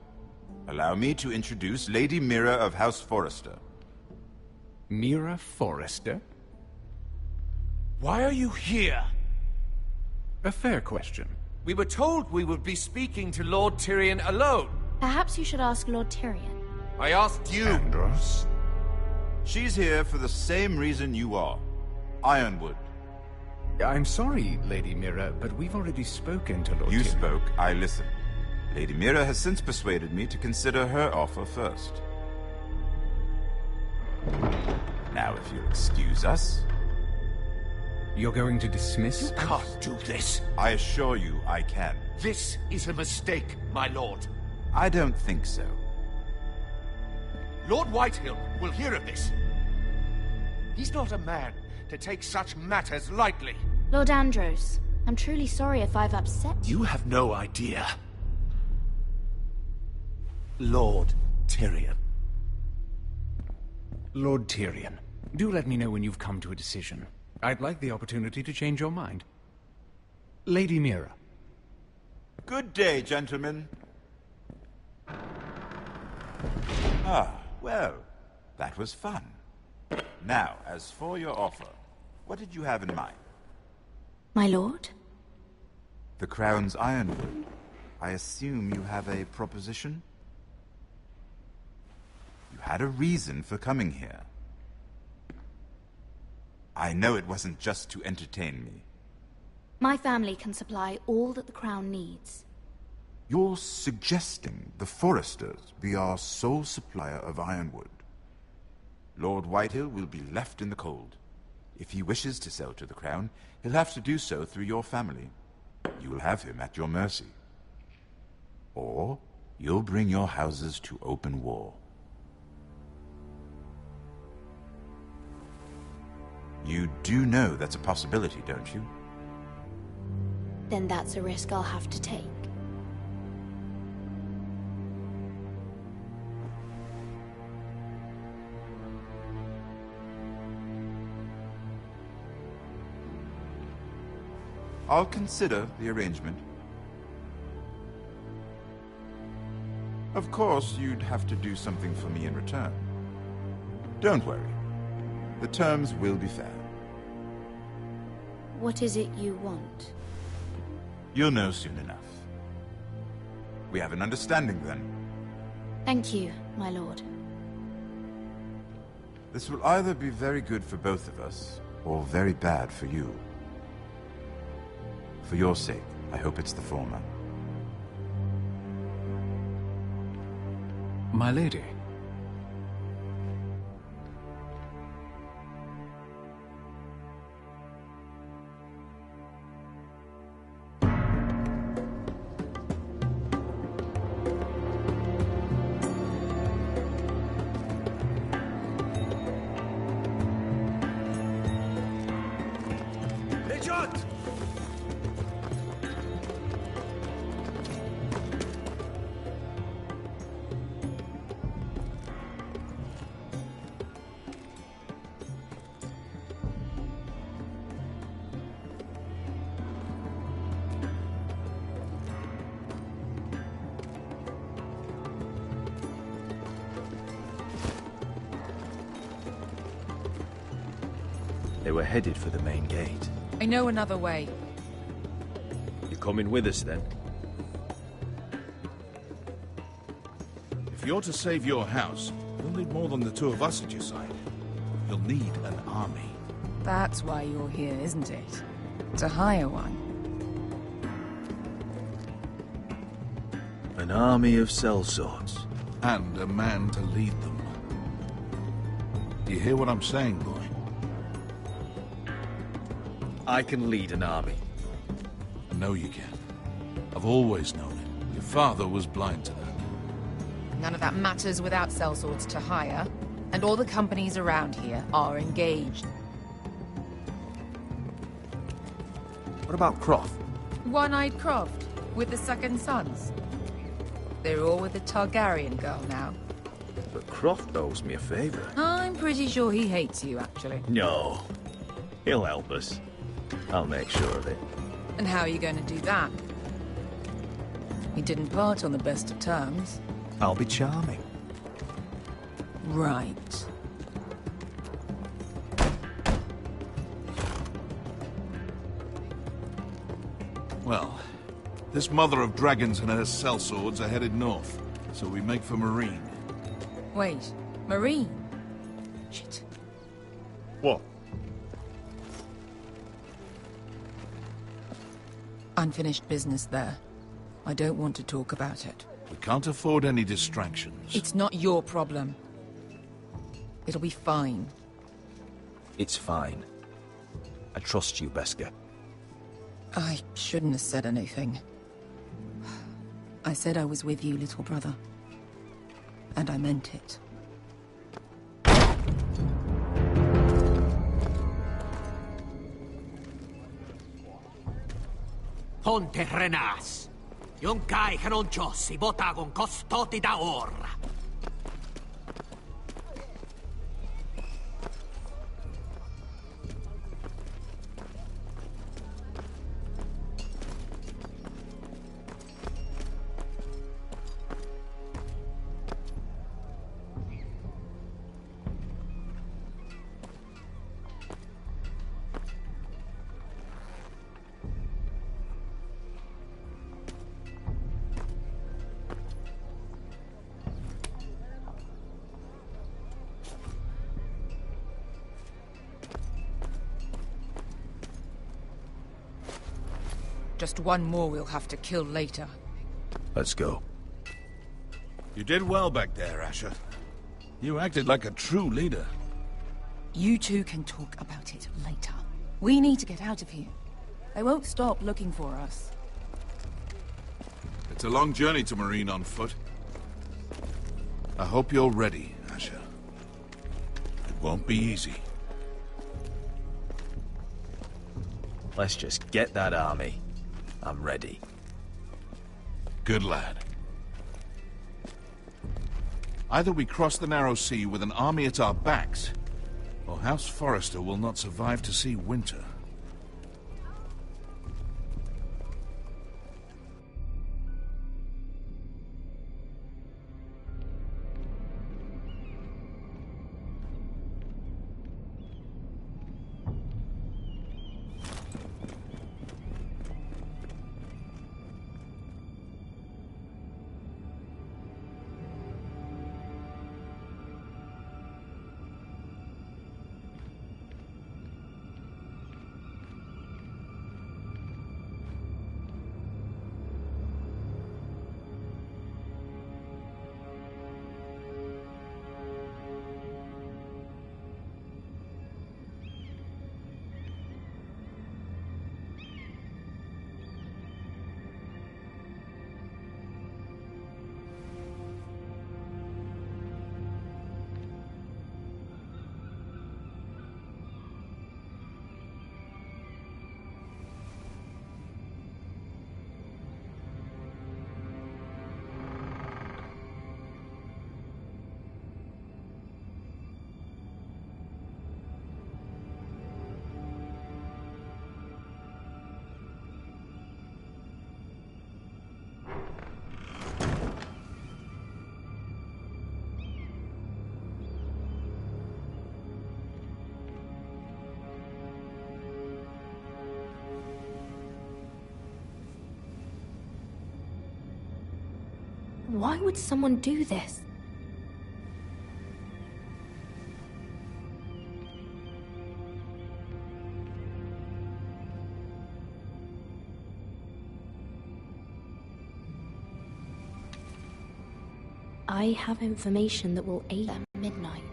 Allow me to introduce Lady Mira of House Forester. Mira Forester? Why are you here? A fair question. We were told we would be speaking to Lord Tyrion alone. Perhaps you should ask Lord Tyrion. I asked you. Andros? She's here for the same reason you are. Ironwood. I'm sorry, Lady Mira, but we've already spoken to Lord You Tyrion. spoke, I listened. Lady Mira has since persuaded me to consider her offer first. Now, if you'll excuse us... You're going to dismiss? You can't do this. I assure you I can. This is a mistake, my lord. I don't think so. Lord Whitehill will hear of this. He's not a man to take such matters lightly. Lord Andros, I'm truly sorry if I've upset you. You have no idea. Lord Tyrion. Lord Tyrion, do let me know when you've come to a decision. I'd like the opportunity to change your mind. Lady Mira. Good day, gentlemen. Ah, well, that was fun. Now, as for your offer, what did you have in mind? My lord? The Crown's Ironwood. I assume you have a proposition? You had a reason for coming here. I know it wasn't just to entertain me. My family can supply all that the Crown needs. You're suggesting the Foresters be our sole supplier of ironwood. Lord Whitehill will be left in the cold. If he wishes to sell to the Crown, he'll have to do so through your family. You will have him at your mercy. Or you'll bring your houses to open war. You do know that's a possibility, don't you? Then that's a risk I'll have to take. I'll consider the arrangement. Of course, you'd have to do something for me in return. Don't worry. The terms will be fair. What is it you want? You'll know soon enough. We have an understanding then. Thank you, my lord. This will either be very good for both of us, or very bad for you. For your sake, I hope it's the former. My lady. They were headed for the main gate. I know another way. You're coming with us, then? If you're to save your house, you'll need more than the two of us at your side. You'll need an army. That's why you're here, isn't it? To hire one. An army of sellswords. And a man to lead them. Do you hear what I'm saying, boy? I can lead an army. I know you can. I've always known it. Your father was blind to that. None of that matters without sellswords to hire, and all the companies around here are engaged. What about Croft? One-eyed Croft, with the second sons. They're all with the Targaryen girl now. But Croft owes me a favor. I'm pretty sure he hates you, actually. No. He'll help us. I'll make sure of it. And how are you going to do that? We didn't part on the best of terms. I'll be charming. Right. Well, this mother of dragons and her sellswords are headed north, so we make for Marine. Wait, Marine? Shit. What? Unfinished business there. I don't want to talk about it. We can't afford any distractions. It's not your problem. It'll be fine. It's fine. I trust you, Beskar. I shouldn't have said anything. I said I was with you, little brother. And I meant it. Ponte renas. Yung kai kanoncho si botagon costoti da ora. Just one more we'll have to kill later. Let's go. You did well back there, Asher. You acted like a true leader. You two can talk about it later. We need to get out of here. They won't stop looking for us. It's a long journey to Marine on foot. I hope you're ready, Asher. It won't be easy. Let's just get that army. I'm ready. Good lad. Either we cross the narrow sea with an army at our backs, or House Forrester will not survive to see winter. Why would someone do this? I have information that will aid them at midnight.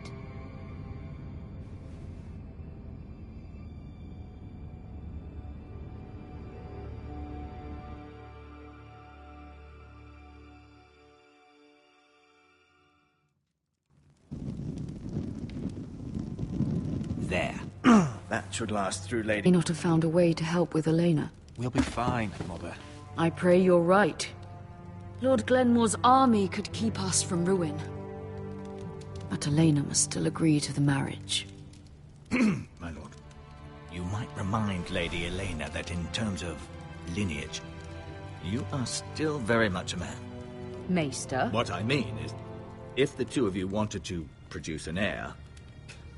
There. That should last through, lady. May not have found a way to help with Elena. We'll be fine, Mother. I pray you're right. Lord Glenmore's army could keep us from ruin. But Elena must still agree to the marriage. My lord. You might remind Lady Elena that in terms of lineage, you are still very much a man. Maester? What I mean is, if the two of you wanted to produce an heir...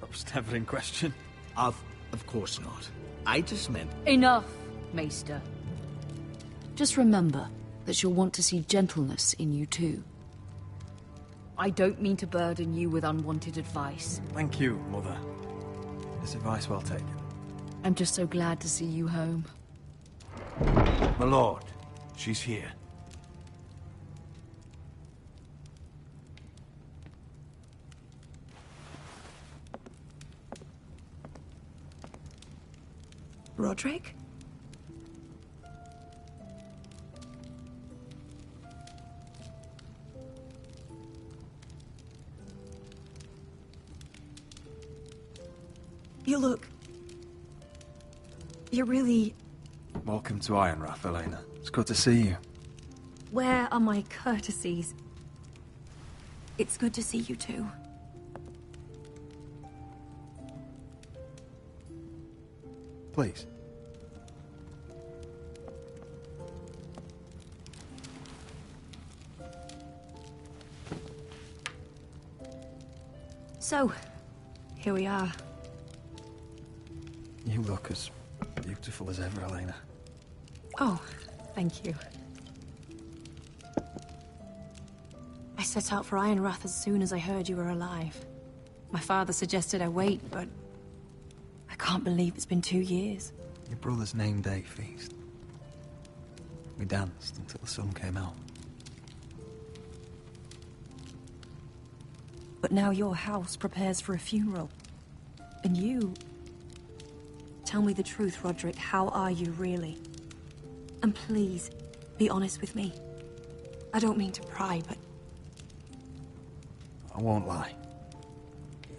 That was never in question. Of course not. I just meant... Enough, Maester. Just remember that you'll want to see gentleness in you too. I don't mean to burden you with unwanted advice. Thank you, Mother. This advice well taken. I'm just so glad to see you home. My lord, she's here. Roderick? You look... You're really... Welcome to Ironrath, Elena. It's good to see you. Where are my courtesies? It's good to see you too. Please. So, here we are. You look as beautiful as ever, Elena. Oh, thank you. I set out for Ironrath as soon as I heard you were alive. My father suggested I wait, but I can't believe it's been 2 years. Your brother's name day feast. We danced until the sun came out. But now your house prepares for a funeral. And you... Tell me the truth, Roderick. How are you, really? And please, be honest with me. I don't mean to pry, but... I won't lie.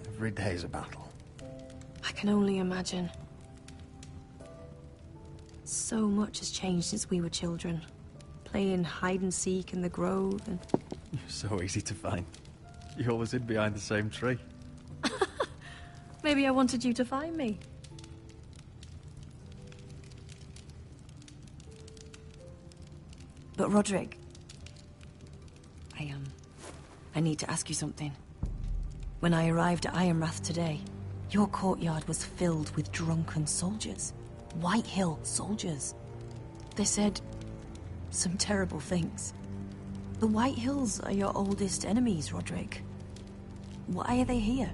Every day's a battle. I can only imagine. So much has changed since we were children. Playing hide-and-seek in the grove and... You're so easy to find. You always hid behind the same tree. Maybe I wanted you to find me. But Roderick... I need to ask you something. When I arrived at Ironrath today, your courtyard was filled with drunken soldiers. White Hill soldiers. They said some terrible things. The White Hills are your oldest enemies, Roderick. Why are they here?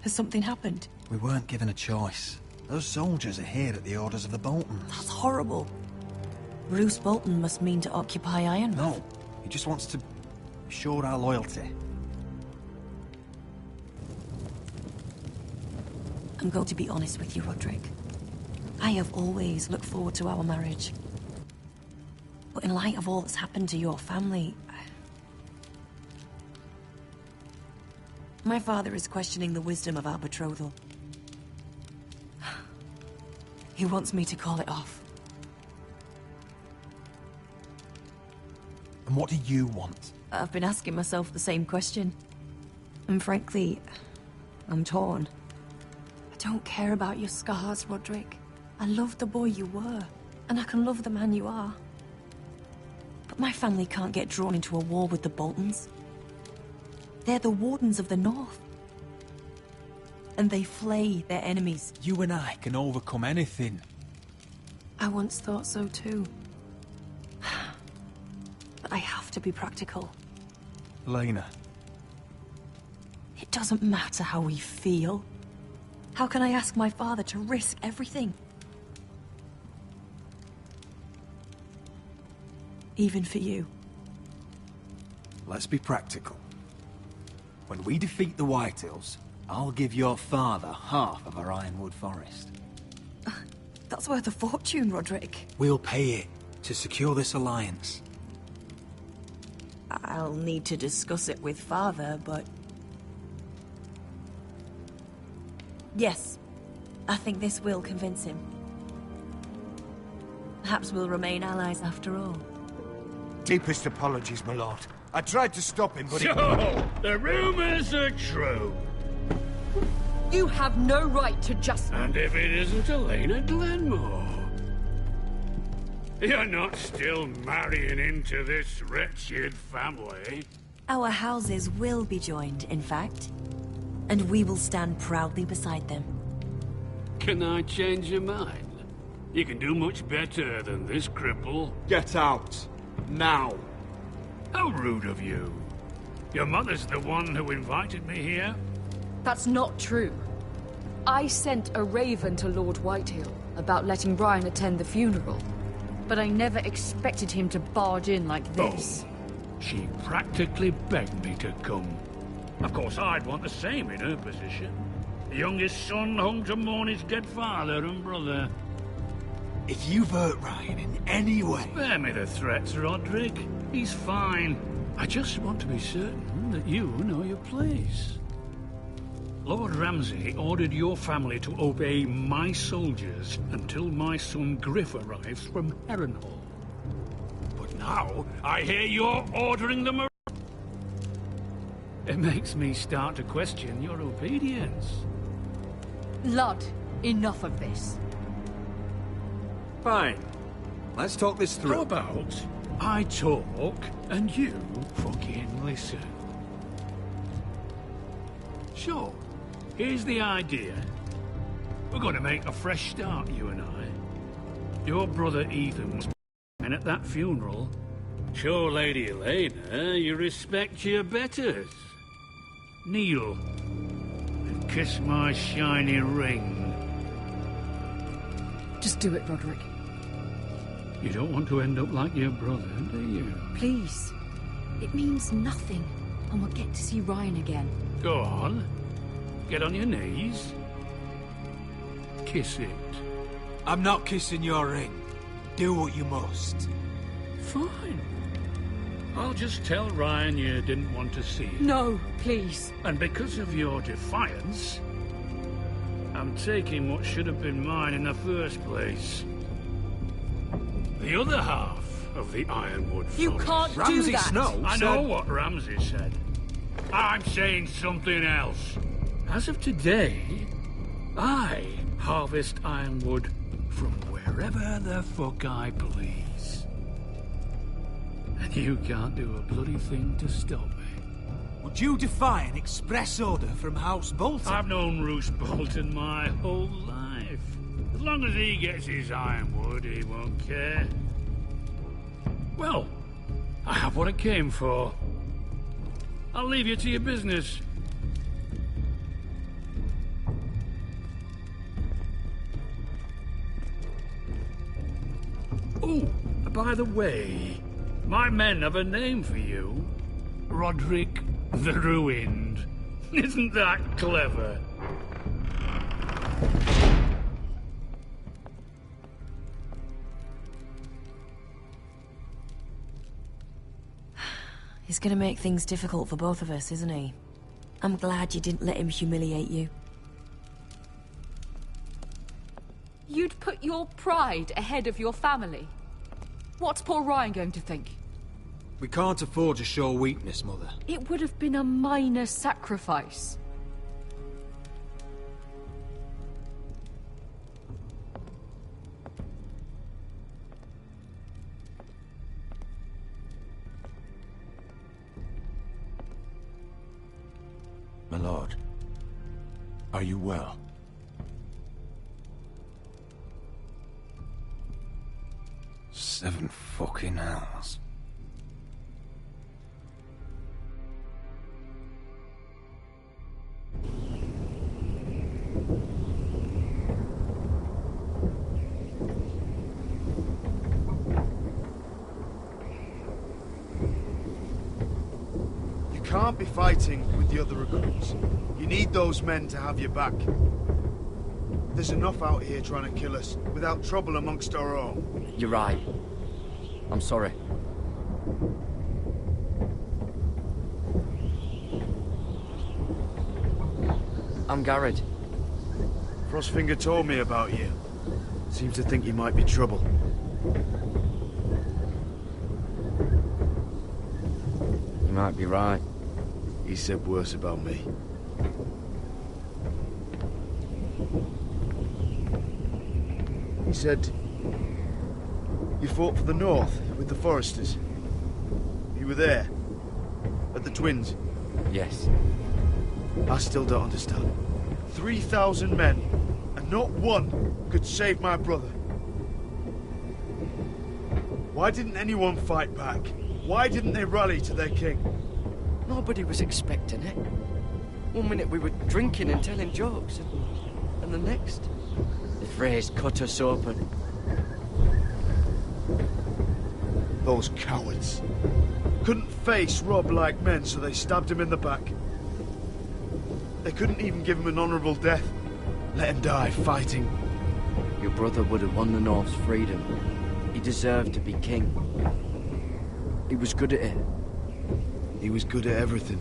Has something happened? We weren't given a choice. Those soldiers are here at the orders of the Boltons. That's horrible. Bruce Bolton must mean to occupy Ironrath. No, he just wants to assure our loyalty. I'm going to be honest with you, Roderick. I have always looked forward to our marriage. But in light of all that's happened to your family... My father is questioning the wisdom of our betrothal. He wants me to call it off. And what do you want? I've been asking myself the same question. And frankly, I'm torn. I don't care about your scars, Roderick. I love the boy you were, and I can love the man you are. But my family can't get drawn into a war with the Boltons. They're the Wardens of the North. And they flay their enemies. You and I can overcome anything. I once thought so too. But I have to be practical. Elena. It doesn't matter how we feel. How can I ask my father to risk everything? Even for you. Let's be practical. When we defeat the Whitehills, I'll give your father half of our Ironwood Forest. That's worth a fortune, Roderick. We'll pay it to secure this alliance. I'll need to discuss it with father, but... Yes, I think this will convince him. Perhaps we'll remain allies after all. Deepest apologies, my lord. I tried to stop him, but So, the rumors are true. You have no right to just... And if it isn't Elena Glenmore? You're not still marrying into this wretched family? Our houses will be joined, in fact. And we will stand proudly beside them. Can I change your mind? You can do much better than this cripple. Get out. Now. How rude of you. Your mother's the one who invited me here? That's not true. I sent a raven to Lord Whitehill about letting Brian attend the funeral. But I never expected him to barge in like this. Oh, she practically begged me to come. Of course, I'd want the same in her position. The youngest son home to mourn his dead father and brother. If you've hurt Ryan in any way... Spare me the threats, Roderick. He's fine. I just want to be certain that you know your place. Lord Ramsay ordered your family to obey my soldiers until my son Griff arrives from Harrenhal. But now, I hear you're ordering them around. It makes me start to question your obedience. Lud, enough of this. Fine. Let's talk this through. How about I talk and you fucking listen? Sure. Here's the idea. We're going to make a fresh start, you and I. Your brother Ethan was and at that funeral. Show Lady Elena you respect your betters. Kneel and kiss my shiny ring. Just do it, Roderick. You don't want to end up like your brother, do you? Please. It means nothing, and we'll get to see Ryan again. Go on. Get on your knees. Kiss it. I'm not kissing your ring. Do what you must. Fine. I'll just tell Ryan you didn't want to see it. No, please. And because of your defiance, I'm taking what should have been mine in the first place. The other half of the Ironwood Forest. You can't Ramsay do that. Snow I said... know what Ramsay said. I'm saying something else. As of today, I harvest ironwood from wherever the fuck I please. And you can't do a bloody thing to stop me. Would you defy an express order from House Bolton? I've known Roose Bolton my whole life. As long as he gets his ironwood, he won't care. Well, I have what I came for. I'll leave you to your business. Oh, by the way, my men have a name for you. Roderick the Ruined. Isn't that clever? He's gonna make things difficult for both of us, isn't he? I'm glad you didn't let him humiliate you. You'd put your pride ahead of your family. What's poor Ryan going to think? We can't afford to show weakness, Mother. It would have been a minor sacrifice. My lord, are you well? 7 fucking hours. You can't be fighting with the other recruits. You need those men to have your back. There's enough out here trying to kill us, without trouble amongst our own. You're right. I'm sorry. I'm Garrett. Frostfinger told me about you. Seems to think you might be trouble. You might be right. He said worse about me. He said you fought for the North with the Foresters. You were there, at the Twins. Yes. I still don't understand. 3,000 men, and not one could save my brother. Why didn't anyone fight back? Why didn't they rally to their king? Nobody was expecting it. One minute we were drinking and telling jokes, and the next, the Freys cut us open. Those cowards. Couldn't face Rob like men, so they stabbed him in the back. They couldn't even give him an honourable death. Let him die fighting. Your brother would have won the North's freedom. He deserved to be king. He was good at it. He was good at everything.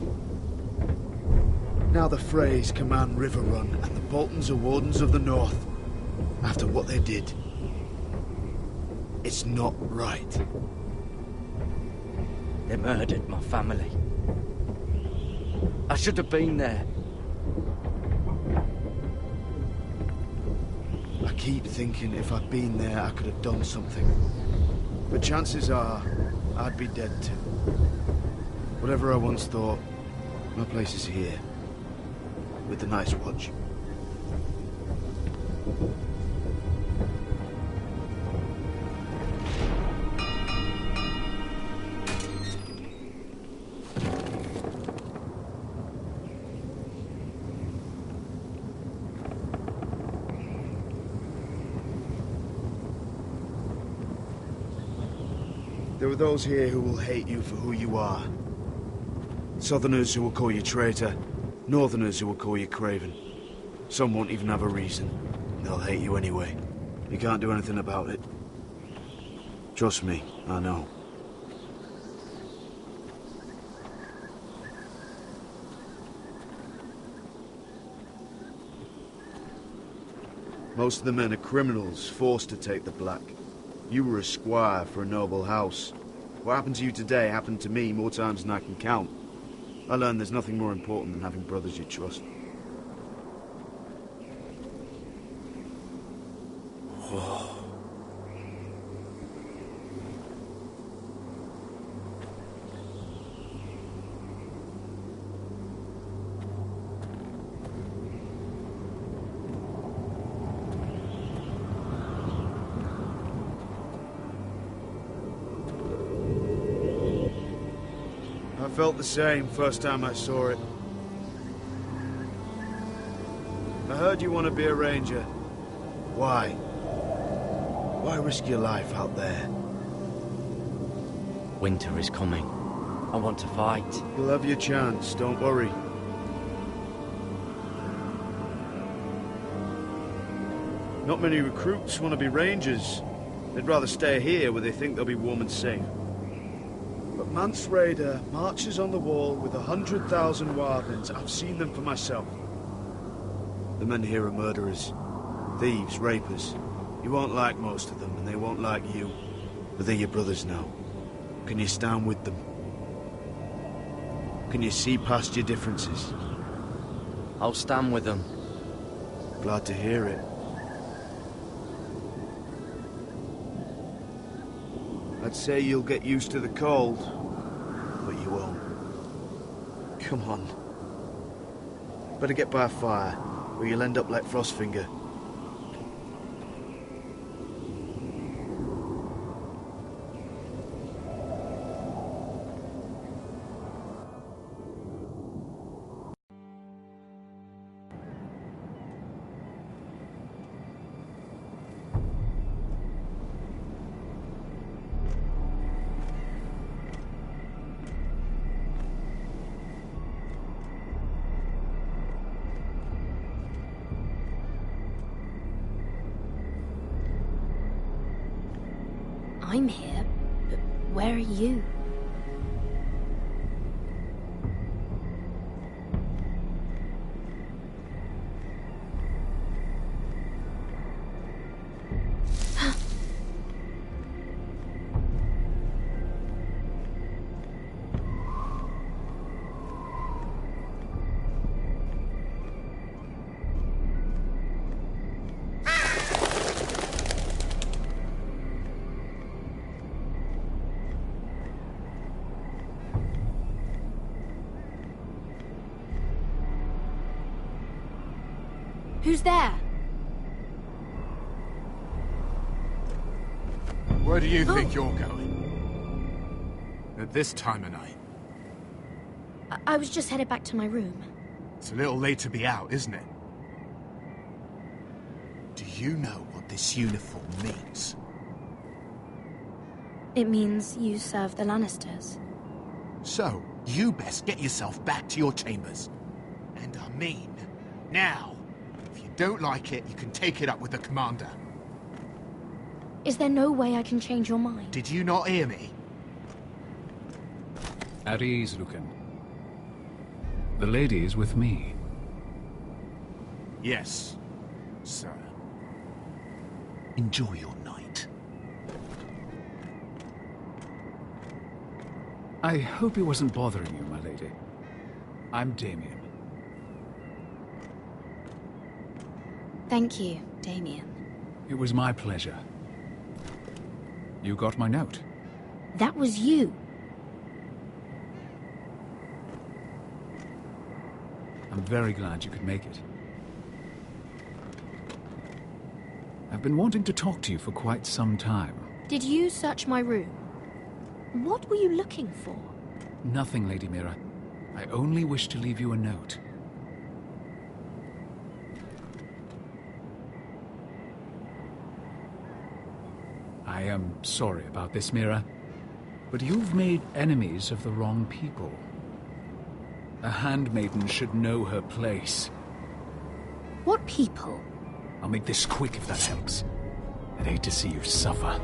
Now the Freys command River Run, and the Boltons are Wardens of the North. After what they did. It's not right. They murdered my family. I should have been there. I keep thinking if I'd been there, I could have done something. But chances are, I'd be dead too. Whatever I once thought, my place is here. With the Night's Watch. There are those here who will hate you for who you are. Southerners who will call you traitor. Northerners who will call you craven. Some won't even have a reason. They'll hate you anyway. You can't do anything about it. Trust me, I know. Most of the men are criminals, forced to take the black. You were a squire for a noble house. What happened to you today happened to me more times than I can count. I learned there's nothing more important than having brothers you trust. I felt the same first time I saw it. I heard you want to be a ranger. Why? Why risk your life out there? Winter is coming. I want to fight. You'll have your chance, don't worry. Not many recruits want to be rangers. They'd rather stay here where they think they'll be warm and safe. But Mance Rayder marches on the wall with 100,000 wildlings. I've seen them for myself. The men here are murderers. Thieves, rapers. You won't like most of them, and they won't like you. But they're your brothers now. Can you stand with them? Can you see past your differences? I'll stand with them. Glad to hear it. I'd say you'll get used to the cold, but you won't. Come on. Better get by a fire, or you'll end up like Frostfinger. I'm here, but where are you? Who's there? Where do you think you're going? At this time of night? I was just headed back to my room. It's a little late to be out, isn't it? Do you know what this uniform means? It means you serve the Lannisters. So, you best get yourself back to your chambers. And I mean, now. If you don't like it, you can take it up with the commander. Is there no way I can change your mind? Did you not hear me? At ease, Lucan. The lady is with me. Yes, sir. Enjoy your night. I hope he wasn't bothering you, my lady. I'm Damien. Thank you, Damien. It was my pleasure. You got my note. That was you. I'm very glad you could make it. I've been wanting to talk to you for quite some time. Did you search my room? What were you looking for? Nothing, Lady Mira. I only wish to leave you a note. I am sorry about this, Mira, but you've made enemies of the wrong people. A handmaiden should know her place. What people? I'll make this quick if that helps. I'd hate to see you suffer.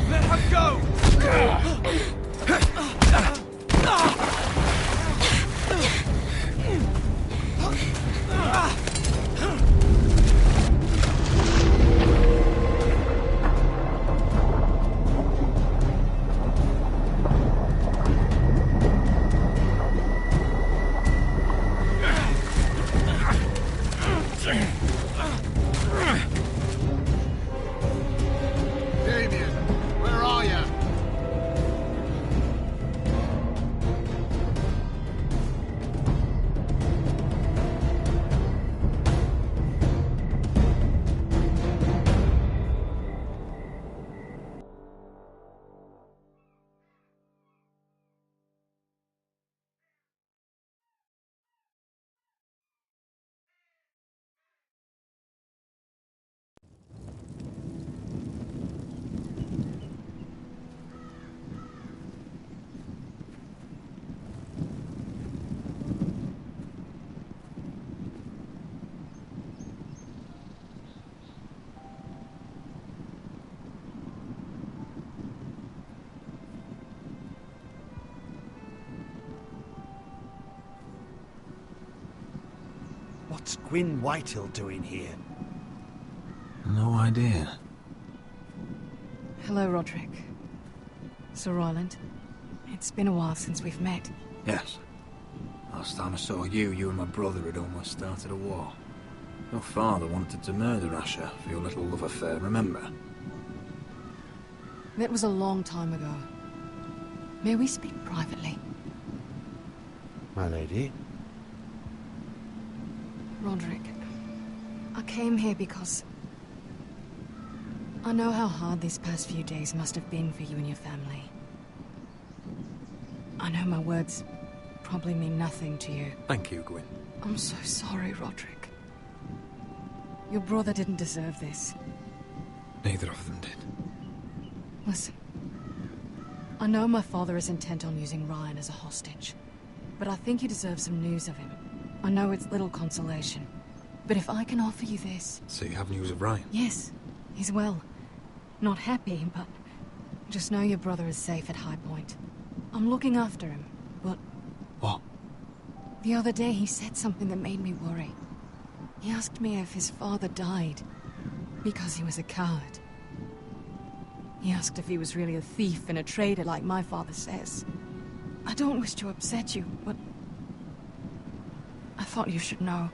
Let her go! Damien, where are you? What's Gwyn Whitehill doing here? No idea. Hello, Roderick. Sir Royland. It's been a while since we've met. Yes. Last time I saw you, you and my brother had almost started a war. Your father wanted to murder Asher for your little love affair, remember? That was a long time ago. May we speak privately? My lady? Roderick, I came here because I know how hard these past few days must have been for you and your family. I know my words probably mean nothing to you. Thank you, Gwyn. I'm so sorry, Roderick. Your brother didn't deserve this. Neither of them did. Listen, I know my father is intent on using Ryan as a hostage, but I think you deserve some news of him. I know it's little consolation, but if I can offer you this... So you have news of Ryan? Yes, he's well. Not happy, but just know your brother is safe at High Point. I'm looking after him, but... What? The other day he said something that made me worry. He asked me if his father died because he was a coward. He asked if he was really a thief and a traitor like my father says. I don't wish to upset you, but I thought you should know.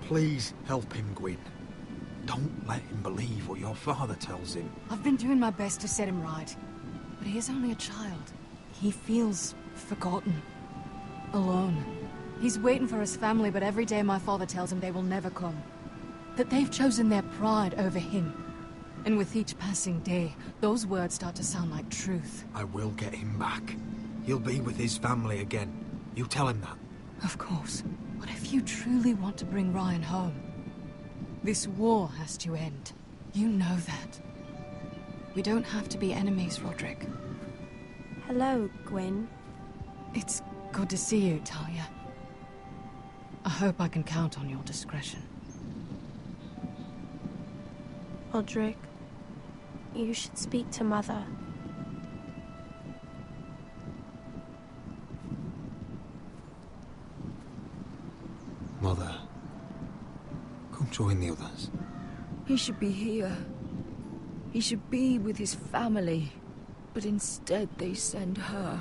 Please help him, Gwyn. Don't let him believe what your father tells him. I've been doing my best to set him right, but he is only a child. He feels forgotten, alone. He's waiting for his family, but every day my father tells him they will never come. That they've chosen their pride over him. And with each passing day, those words start to sound like truth. I will get him back. He'll be with his family again. You tell him that. Of course. But if you truly want to bring Ryan home, this war has to end. You know that. We don't have to be enemies, Roderick. Hello, Gwyn. It's good to see you, Talia. I hope I can count on your discretion. Roderick, you should speak to Mother. Mother, come join the others. He should be here. He should be with his family. But instead they send her.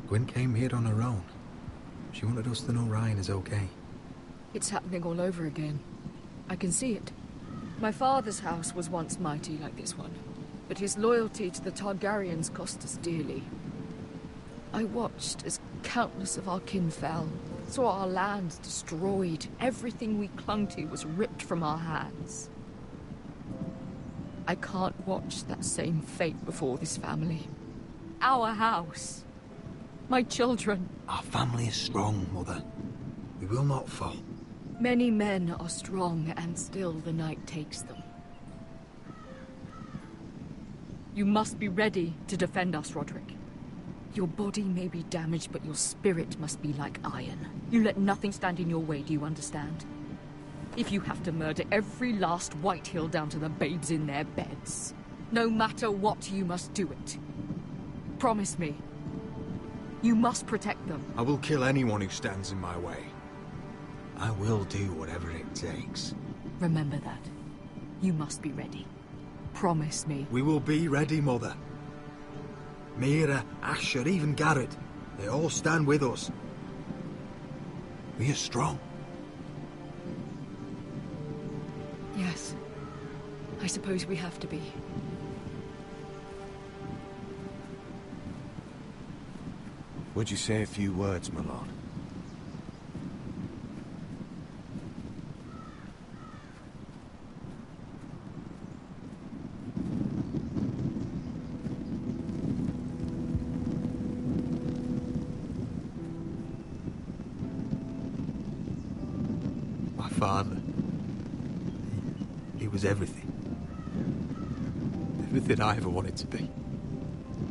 Gwen came here on her own. She wanted us to know Ryan is okay. It's happening all over again. I can see it. My father's house was once mighty like this one, but his loyalty to the Targaryens cost us dearly. I watched as countless of our kin fell, saw our lands destroyed, everything we clung to was ripped from our hands. I can't watch that same fate before this family. Our house. My children. Our family is strong, Mother. We will not fall. Many men are strong, and still the night takes them. You must be ready to defend us, Roderick. Your body may be damaged, but your spirit must be like iron. You let nothing stand in your way, do you understand? If you have to murder every last Whitehill down to the babes in their beds, no matter what, you must do it. Promise me. You must protect them. I will kill anyone who stands in my way. I will do whatever it takes. Remember that. You must be ready. Promise me. We will be ready, Mother. Mira, Asher, even Garrett. They all stand with us. We are strong. Yes. I suppose we have to be. Would you say a few words, my lord? My father. He was everything. Everything I ever wanted to be.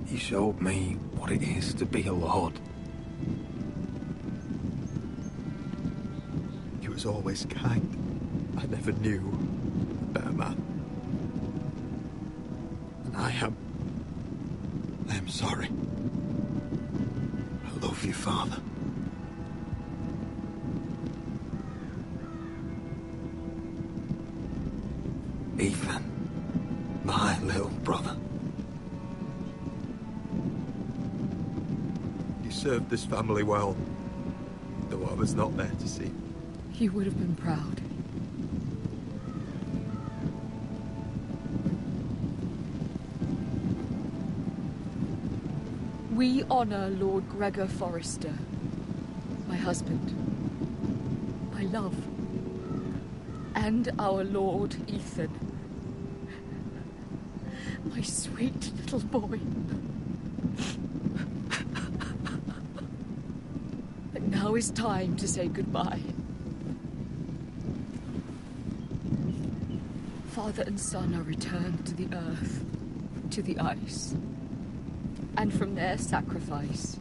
He showed me what it is to be a lord. He was always kind. I never knew a better man. And I am sorry. I love you, Father. Ethan, my little brother. You served this family well, though I was not there to see. You would have been proud. We honor Lord Gregor Forrester, my husband, my love, and our Lord Ethan, my sweet little boy. But now is time to say goodbye. Father and son are returned to the earth, to the ice. And from their sacrifice,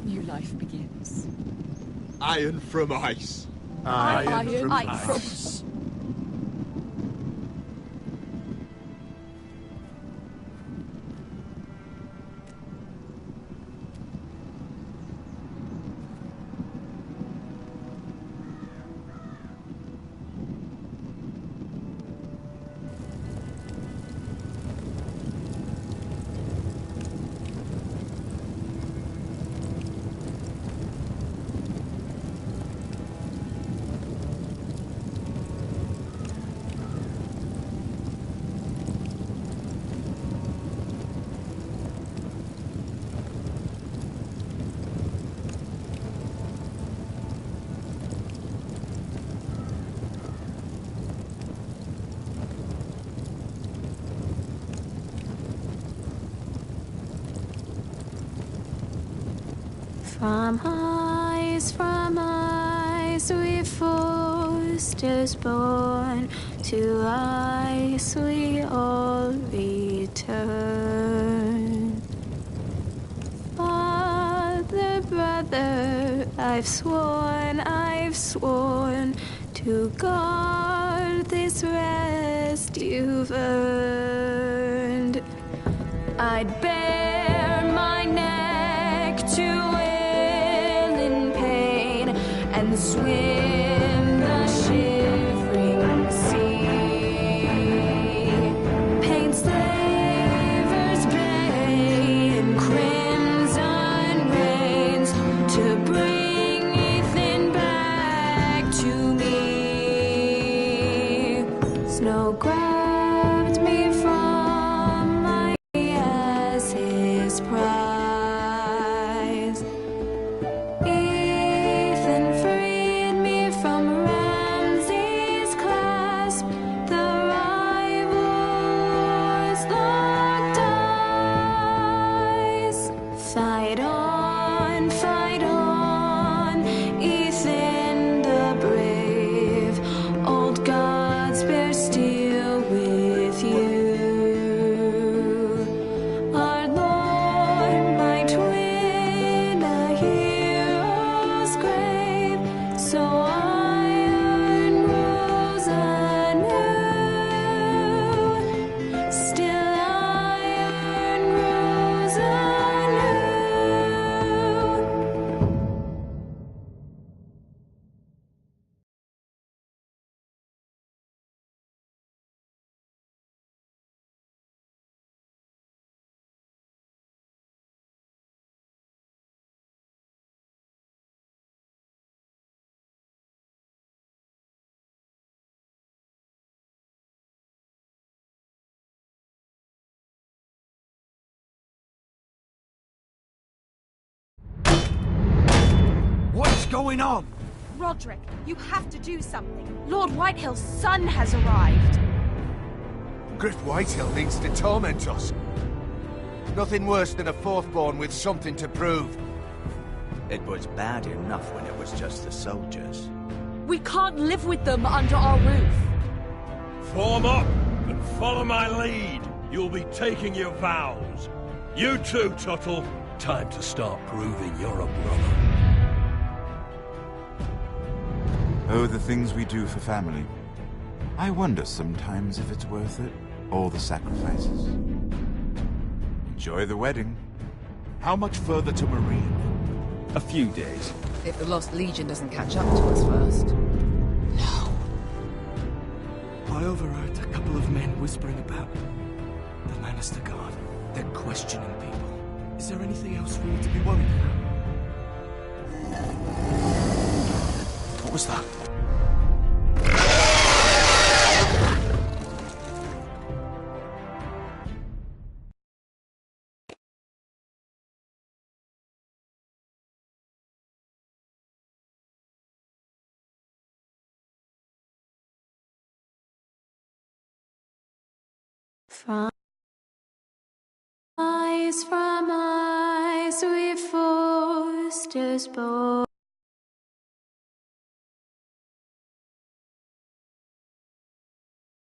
new life begins. Iron from ice. Iron from ice. From ice we Forsters born, to ice we all return. I've sworn to guard this rest you've earned. I'd bare my neck to wail in pain and swim the shivering sea. Paint slavers bay in crimson rains to bring Ethan back to me. Snow grabbed me from my as his prize. Ethan freed me from Ramsay's clasp. The rivals locked eyes. Fight on, Ethan the brave. Old gods bear steel with you. Our Lord, my twin, a hero's grave. So iron rose anew. Still iron rose anew. What's going on? Roderick, you have to do something. Lord Whitehill's son has arrived. Griff Whitehill means to torment us. Nothing worse than a fourthborn with something to prove. It was bad enough when it was just the soldiers. We can't live with them under our roof. Form up and follow my lead. You'll be taking your vows. You too, Tuttle. Time to start proving you're a brother. Oh, the things we do for family. I wonder sometimes if it's worth it, all the sacrifices. Enjoy the wedding. How much further to Marine? A few days. If the Lost Legion doesn't catch up to us first. I overheard a couple of men whispering about the Lannister Guard. They're questioning people. Is there anything else we need to be worried about? What was that? From eyes we forced us both.